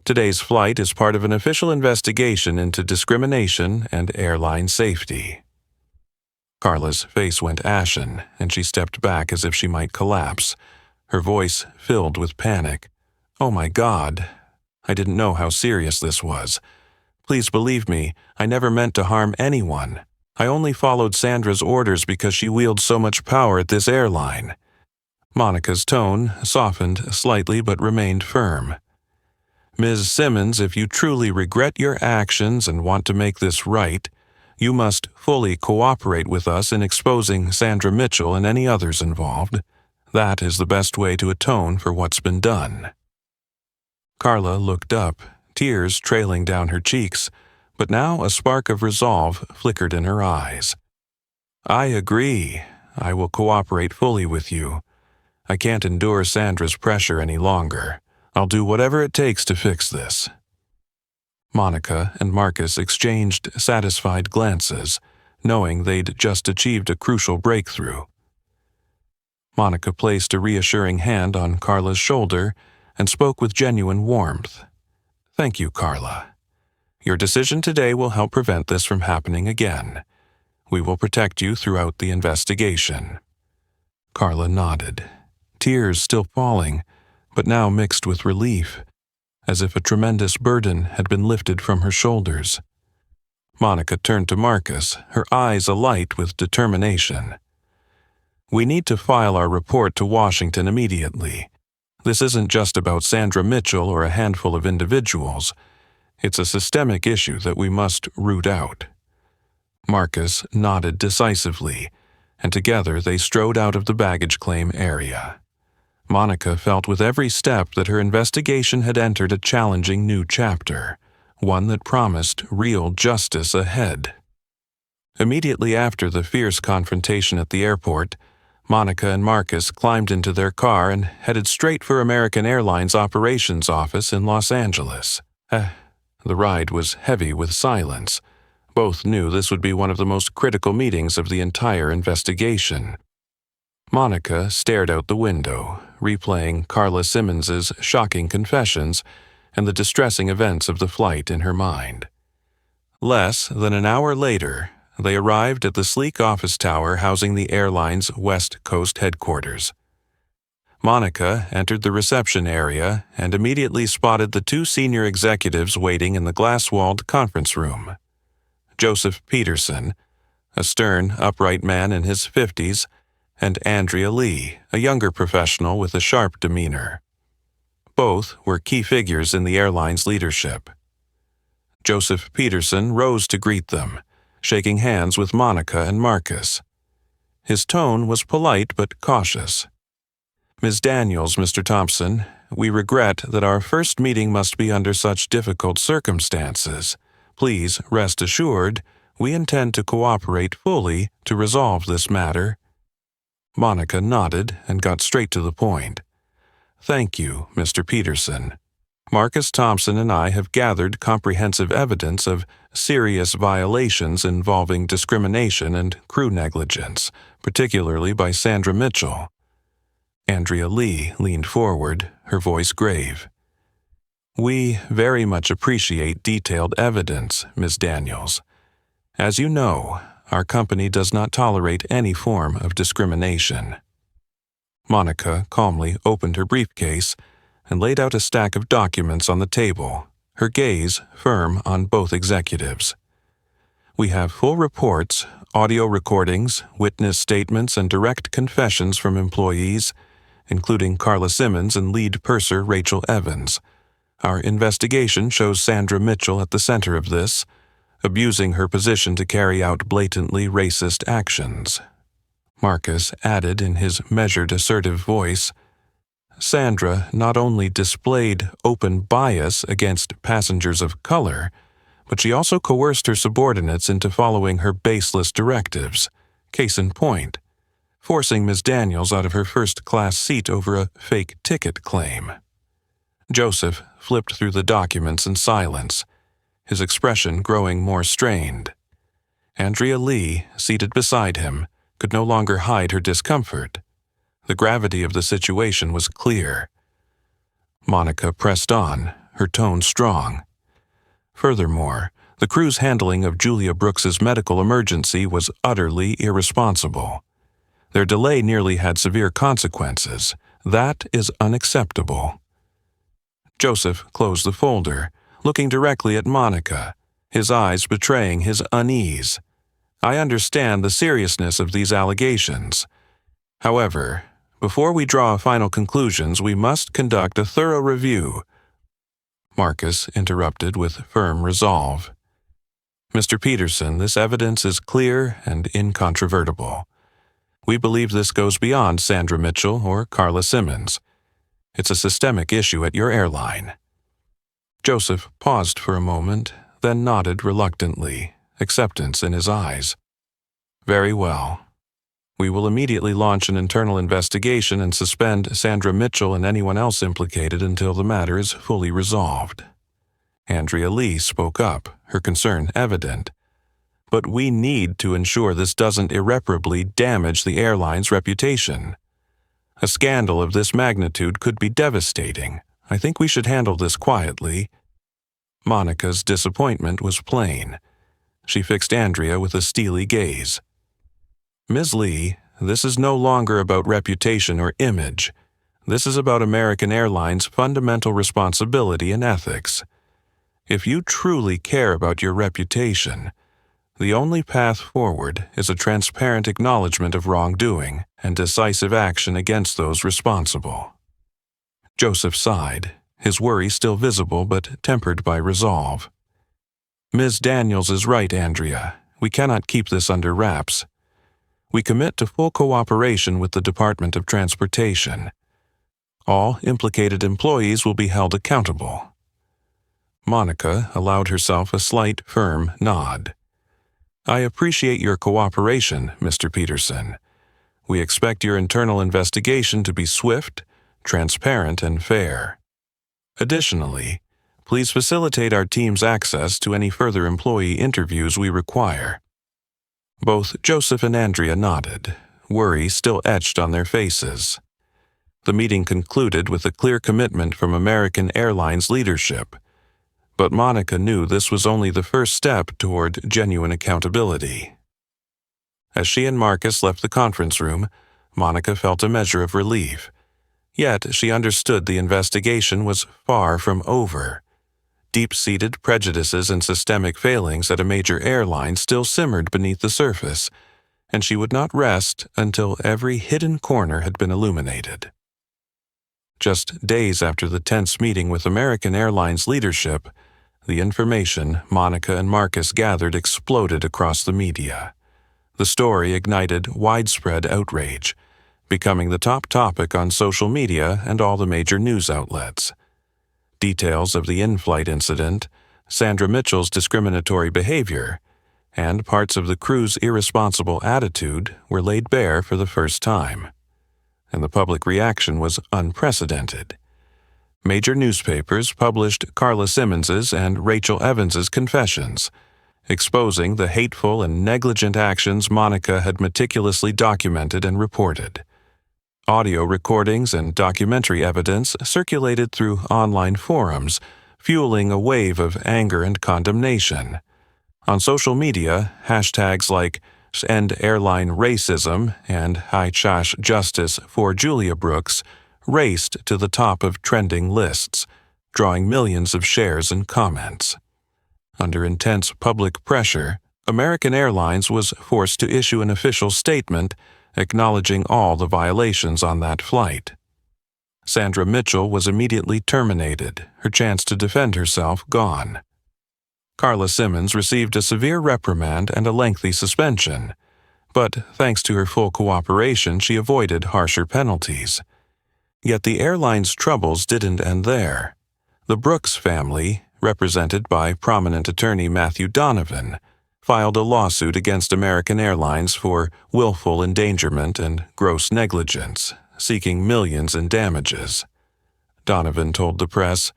Today's flight is part of an official investigation into discrimination and airline safety." Carla's face went ashen, and she stepped back as if she might collapse, her voice filled with panic. "Oh my God, I didn't know how serious this was. Please believe me, I never meant to harm anyone. I only followed Sandra's orders because she wields so much power at this airline." Monica's tone softened slightly but remained firm. "Ms. Simmons, if you truly regret your actions and want to make this right, you must fully cooperate with us in exposing Sandra Mitchell and any others involved. That is the best way to atone for what's been done." Carla looked up, tears trailing down her cheeks, but now a spark of resolve flickered in her eyes. "I agree. I will cooperate fully with you. I can't endure Sandra's pressure any longer. I'll do whatever it takes to fix this." Monica and Marcus exchanged satisfied glances, knowing they'd just achieved a crucial breakthrough. Monica placed a reassuring hand on Carla's shoulder and spoke with genuine warmth. "Thank you, Carla. Your decision today will help prevent this from happening again. We will protect you throughout the investigation." Carla nodded, tears still falling, but now mixed with relief, as if a tremendous burden had been lifted from her shoulders. Monica turned to Marcus, her eyes alight with determination. "We need to file our report to Washington immediately. This isn't just about Sandra Mitchell or a handful of individuals. It's a systemic issue that we must root out." Marcus nodded decisively, and together they strode out of the baggage claim area. Monica felt with every step that her investigation had entered a challenging new chapter, one that promised real justice ahead. Immediately after the fierce confrontation at the airport, Monica and Marcus climbed into their car and headed straight for American Airlines operations office in Los Angeles. The ride was heavy with silence. Both knew this would be one of the most critical meetings of the entire investigation. Monica stared out the window, replaying Carla Simmons's shocking confessions and the distressing events of the flight in her mind. Less than an hour later, they arrived at the sleek office tower housing the airline's West Coast headquarters. Monica entered the reception area and immediately spotted the two senior executives waiting in the glass-walled conference room. Joseph Peterson, a stern, upright man in his 50s, and Andrea Lee, a younger professional with a sharp demeanor. Both were key figures in the airline's leadership. Joseph Peterson rose to greet them, shaking hands with Monica and Marcus. His tone was polite but cautious. "Ms. Daniels, Mr. Thompson, we regret that our first meeting must be under such difficult circumstances. Please rest assured, we intend to cooperate fully to resolve this matter." Monica nodded and got straight to the point. "Thank you, Mr. Peterson. Marcus Thompson and I have gathered comprehensive evidence of serious violations involving discrimination and crew negligence, particularly by Sandra Mitchell." Andrea Lee leaned forward, her voice grave. "We very much appreciate detailed evidence, Ms. Daniels. As you know, our company does not tolerate any form of discrimination." Monica calmly opened her briefcase and laid out a stack of documents on the table, her gaze firm on both executives. "We have full reports, audio recordings, witness statements, and direct confessions from employees, including Carla Simmons and lead purser Rachel Evans. Our investigation shows Sandra Mitchell at the center of this, abusing her position to carry out blatantly racist actions." Marcus added in his measured, assertive voice, "Sandra not only displayed open bias against passengers of color, but she also coerced her subordinates into following her baseless directives. Case in point, forcing Ms. Daniels out of her first-class seat over a fake ticket claim." Joseph flipped through the documents in silence, his expression growing more strained. Andrea Lee, seated beside him, could no longer hide her discomfort. The gravity of the situation was clear. Monica pressed on, her tone strong. "Furthermore, the crew's handling of Julia Brooks's medical emergency was utterly irresponsible. Their delay nearly had severe consequences. That is unacceptable." Joseph closed the folder, looking directly at Monica, his eyes betraying his unease. "I understand the seriousness of these allegations. However, before we draw final conclusions, we must conduct a thorough review." Marcus interrupted with firm resolve. "Mr. Peterson, this evidence is clear and incontrovertible. We believe this goes beyond Sandra Mitchell or Carla Simmons. It's a systemic issue at your airline." Joseph paused for a moment, then nodded reluctantly, acceptance in his eyes. "Very well. We will immediately launch an internal investigation and suspend Sandra Mitchell and anyone else implicated until the matter is fully resolved." Andrea Lee spoke up, her concern evident. "But we need to ensure this doesn't irreparably damage the airline's reputation. A scandal of this magnitude could be devastating. I think we should handle this quietly." Monica's disappointment was plain. She fixed Andrea with a steely gaze. "Ms. Lee, this is no longer about reputation or image. This is about American Airlines' fundamental responsibility and ethics. If you truly care about your reputation, the only path forward is a transparent acknowledgement of wrongdoing and decisive action against those responsible." Joseph sighed, his worry still visible but tempered by resolve. "Ms. Daniels is right, Andrea. We cannot keep this under wraps. We commit to full cooperation with the Department of Transportation. All implicated employees will be held accountable." Monica allowed herself a slight, firm nod. "I appreciate your cooperation, Mr. Peterson. We expect your internal investigation to be swift, transparent, and fair. Additionally, Please facilitate our team's access to any further employee interviews we require." Both Joseph and Andrea nodded, worry still etched on their faces. The meeting concluded with a clear commitment from American Airlines leadership, but Monica knew this was only the first step toward genuine accountability. As she and Marcus left the conference room, Monica felt a measure of relief. Yet she understood the investigation was far from over. Deep-seated prejudices and systemic failings at a major airline still simmered beneath the surface, and she would not rest until every hidden corner had been illuminated. Just days after the tense meeting with American Airlines leadership, the information Monica and Marcus gathered exploded across the media. The story ignited widespread outrage, becoming the top topic on social media and all the major news outlets. Details of the in-flight incident, Sandra Mitchell's discriminatory behavior, and parts of the crew's irresponsible attitude were laid bare for the first time. And the public reaction was unprecedented. Major newspapers published Carla Simmons's and Rachel Evans's confessions, exposing the hateful and negligent actions Monica had meticulously documented and reported. Audio recordings and documentary evidence circulated through online forums, fueling a wave of anger and condemnation. On social media, hashtags like End Airline Racism and High Chash Justice for Julia Brooks raced to the top of trending lists, drawing millions of shares and comments. Under intense public pressure, American Airlines was forced to issue an official statement acknowledging all the violations on that flight. Sandra Mitchell was immediately terminated, her chance to defend herself gone. Carla Simmons received a severe reprimand and a lengthy suspension, but thanks to her full cooperation, she avoided harsher penalties. Yet the airline's troubles didn't end there. The Brooks family, represented by prominent attorney Matthew Donovan, filed a lawsuit against American Airlines for willful endangerment and gross negligence, seeking millions in damages. Donovan told the press,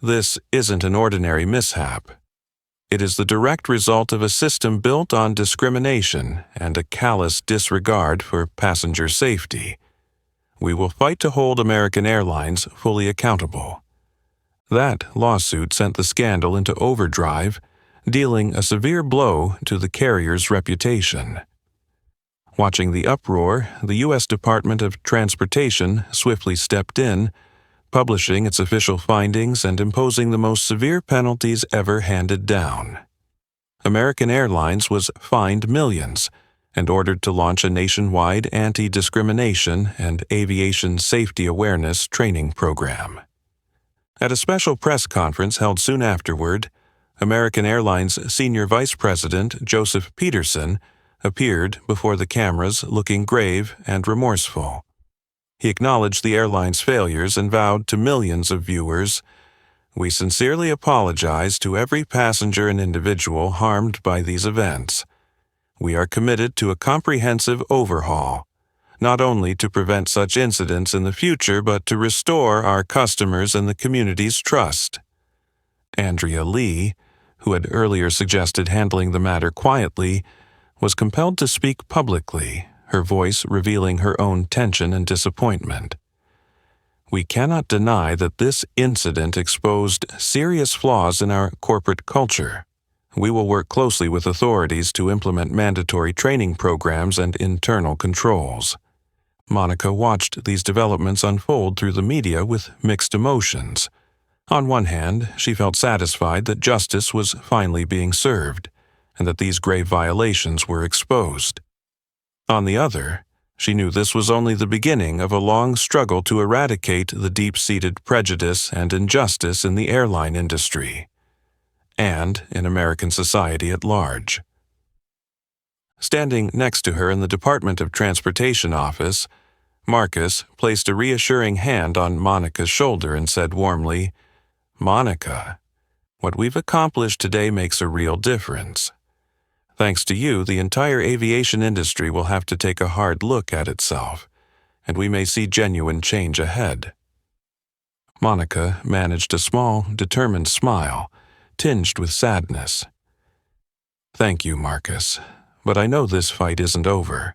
"This isn't an ordinary mishap. It is the direct result of a system built on discrimination and a callous disregard for passenger safety. We will fight to hold American Airlines fully accountable." That lawsuit sent the scandal into overdrive, dealing a severe blow to the carrier's reputation. Watching the uproar, the U.S. Department of Transportation swiftly stepped in, publishing its official findings and imposing the most severe penalties ever handed down. American Airlines was fined millions and ordered to launch a nationwide anti-discrimination and aviation safety awareness training program. At a special press conference held soon afterward, American Airlines Senior Vice President Joseph Peterson appeared before the cameras looking grave and remorseful. He acknowledged the airline's failures and vowed to millions of viewers, "We sincerely apologize to every passenger and individual harmed by these events. We are committed to a comprehensive overhaul, not only to prevent such incidents in the future but to restore our customers and the community's trust." Andrea Lee, who had earlier suggested handling the matter quietly, was compelled to speak publicly, her voice revealing her own tension and disappointment. "We cannot deny that this incident exposed serious flaws in our corporate culture. We will work closely with authorities to implement mandatory training programs and internal controls." Monica watched these developments unfold through the media with mixed emotions. On one hand, she felt satisfied that justice was finally being served, and that these grave violations were exposed. On the other, she knew this was only the beginning of a long struggle to eradicate the deep-seated prejudice and injustice in the airline industry, and in American society at large. Standing next to her in the Department of Transportation office, Marcus placed a reassuring hand on Monica's shoulder and said warmly, "Monica, what we've accomplished today makes a real difference. Thanks to you, the entire aviation industry will have to take a hard look at itself, and we may see genuine change ahead." Monica managed a small, determined smile, tinged with sadness. "Thank you, Marcus, but I know this fight isn't over.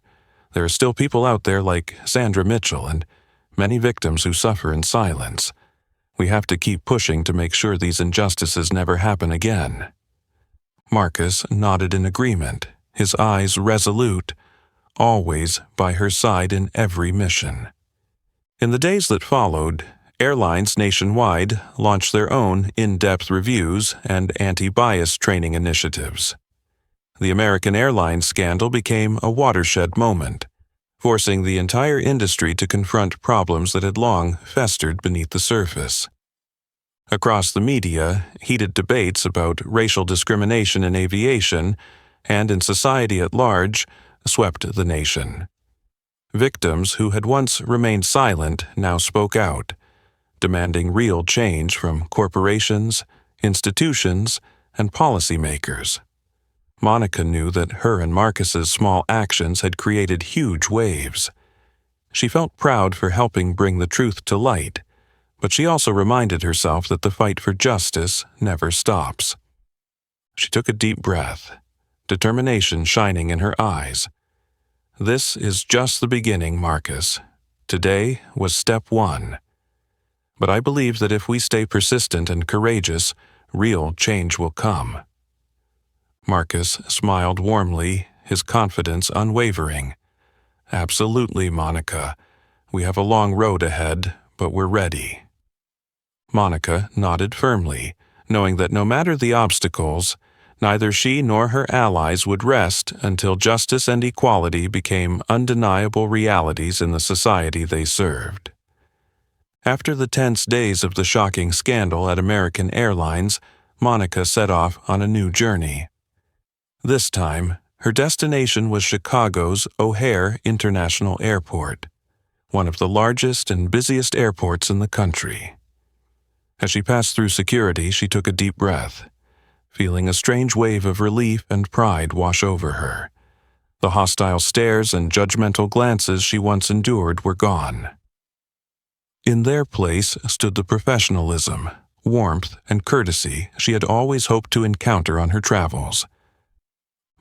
There are still people out there like Sandra Mitchell and many victims who suffer in silence. We have to keep pushing to make sure these injustices never happen again." Marcus nodded in agreement, his eyes resolute, always by her side in every mission. In the days that followed, airlines nationwide launched their own in-depth reviews and anti-bias training initiatives. The American Airlines scandal became a watershed moment, forcing the entire industry to confront problems that had long festered beneath the surface. Across the media, heated debates about racial discrimination in aviation and in society at large swept the nation. Victims who had once remained silent now spoke out, demanding real change from corporations, institutions, and policymakers. Monica knew that her and Marcus's small actions had created huge waves. She felt proud for helping bring the truth to light, but she also reminded herself that the fight for justice never stops. She took a deep breath, determination shining in her eyes. "This is just the beginning, Marcus. Today was step one. But I believe that if we stay persistent and courageous, real change will come." Marcus smiled warmly, his confidence unwavering. "Absolutely, Monica. We have a long road ahead, but we're ready." Monica nodded firmly, knowing that no matter the obstacles, neither she nor her allies would rest until justice and equality became undeniable realities in the society they served. After the tense days of the shocking scandal at American Airlines, Monica set off on a new journey. This time, her destination was Chicago's O'Hare International Airport, one of the largest and busiest airports in the country. As she passed through security, she took a deep breath, feeling a strange wave of relief and pride wash over her. The hostile stares and judgmental glances she once endured were gone. In their place stood the professionalism, warmth, and courtesy she had always hoped to encounter on her travels.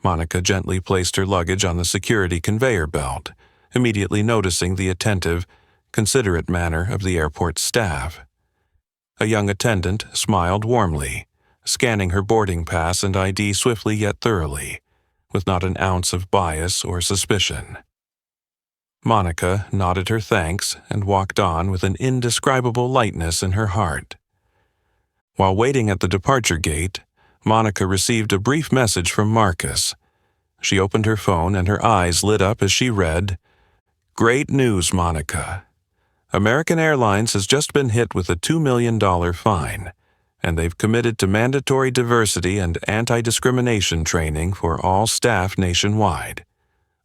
Monica gently placed her luggage on the security conveyor belt, immediately noticing the attentive, considerate manner of the airport staff. A young attendant smiled warmly, scanning her boarding pass and ID swiftly yet thoroughly, with not an ounce of bias or suspicion. Monica nodded her thanks and walked on with an indescribable lightness in her heart. While waiting at the departure gate, Monica received a brief message from Marcus. She opened her phone and her eyes lit up as she read, "Great news, Monica. American Airlines has just been hit with a $2 million fine, and they've committed to mandatory diversity and anti-discrimination training for all staff nationwide.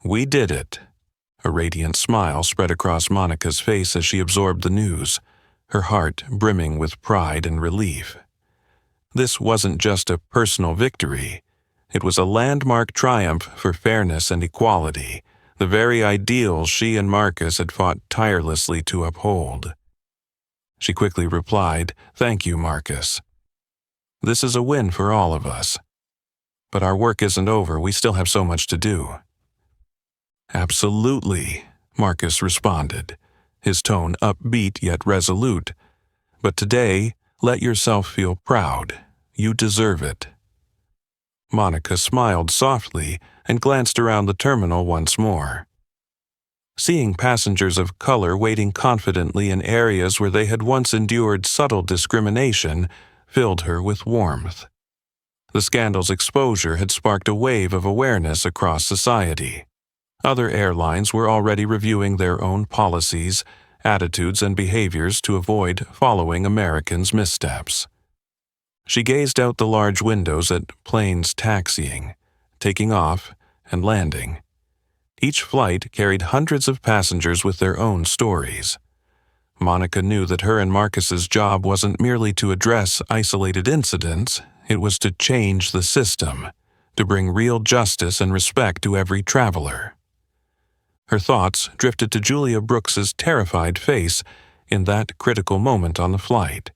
We did it." A radiant smile spread across Monica's face as she absorbed the news, her heart brimming with pride and relief. This wasn't just a personal victory. It was a landmark triumph for fairness and equality, the very ideals she and Marcus had fought tirelessly to uphold. She quickly replied, "Thank you, Marcus. This is a win for all of us. But our work isn't over. We still have so much to do." "Absolutely," Marcus responded, his tone upbeat yet resolute. "But today, let yourself feel proud. You deserve it." Monica smiled softly and glanced around the terminal once more. Seeing passengers of color waiting confidently in areas where they had once endured subtle discrimination filled her with warmth. The scandal's exposure had sparked a wave of awareness across society. Other airlines were already reviewing their own policies, attitudes, and behaviors to avoid following Americans' missteps. She gazed out the large windows at planes taxiing, taking off, and landing. Each flight carried hundreds of passengers with their own stories. Monica knew that her and Marcus's job wasn't merely to address isolated incidents, it was to change the system, to bring real justice and respect to every traveler. Her thoughts drifted to Julia Brooks's terrified face, in that critical moment on the flight.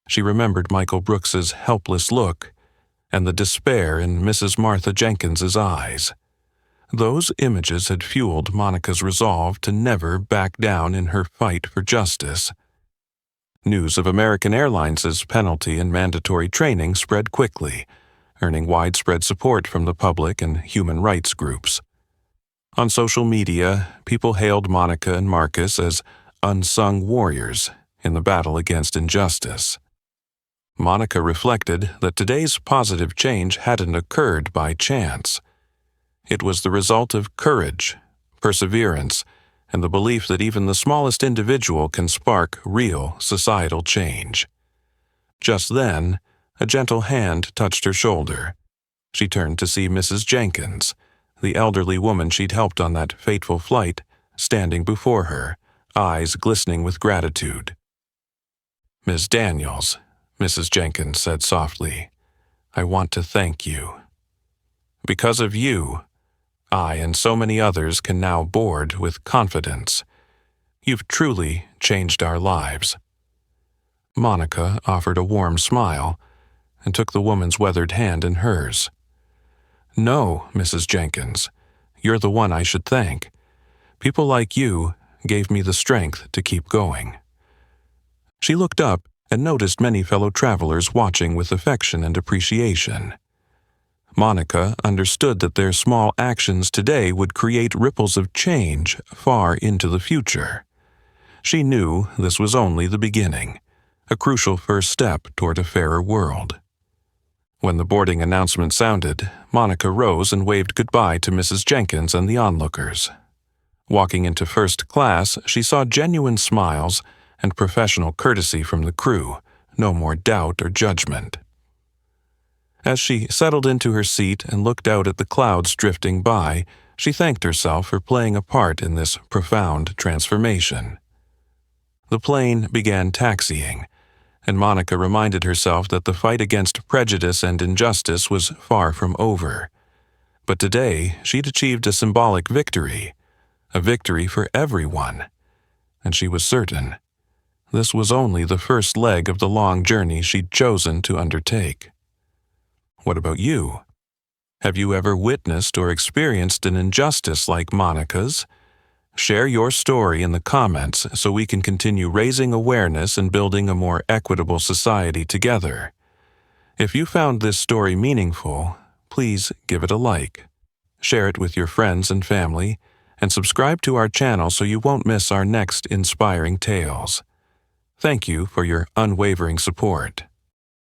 She remembered Michael Brooks's helpless look and the despair in Mrs. Martha Jenkins's eyes. Those images had fueled Monica's resolve to never back down in her fight for justice. News of American Airlines' penalty and mandatory training spread quickly, earning widespread support from the public and human rights groups. On social media, people hailed Monica and Marcus as unsung warriors in the battle against injustice. Monica reflected that today's positive change hadn't occurred by chance. It was the result of courage, perseverance, and the belief that even the smallest individual can spark real societal change. Just then, a gentle hand touched her shoulder. She turned to see Mrs. Jenkins, the elderly woman she'd helped on that fateful flight, standing before her, eyes glistening with gratitude. "Miss Daniels," Mrs. Jenkins said softly, "I want to thank you. Because of you, I and so many others can now board with confidence. You've truly changed our lives." Monica offered a warm smile and took the woman's weathered hand in hers. "No, Mrs. Jenkins, you're the one I should thank. People like you gave me the strength to keep going." She looked up and noticed many fellow travelers watching with affection and appreciation. Monica understood that their small actions today would create ripples of change far into the future. She knew this was only the beginning, a crucial first step toward a fairer world. When the boarding announcement sounded, Monica rose and waved goodbye to Mrs. Jenkins and the onlookers. Walking into first class, she saw genuine smiles and professional courtesy from the crew, no more doubt or judgment. As she settled into her seat and looked out at the clouds drifting by, she thanked herself for playing a part in this profound transformation. The plane began taxiing, and Monica reminded herself that the fight against prejudice and injustice was far from over. But today, she'd achieved a symbolic victory, a victory for everyone, and she was certain this was only the first leg of the long journey she'd chosen to undertake. What about you? Have you ever witnessed or experienced an injustice like Monica's? Share your story in the comments so we can continue raising awareness and building a more equitable society together. If you found this story meaningful, please give it a like. Share it with your friends and family, and subscribe to our channel so you won't miss our next inspiring tales. Thank you for your unwavering support.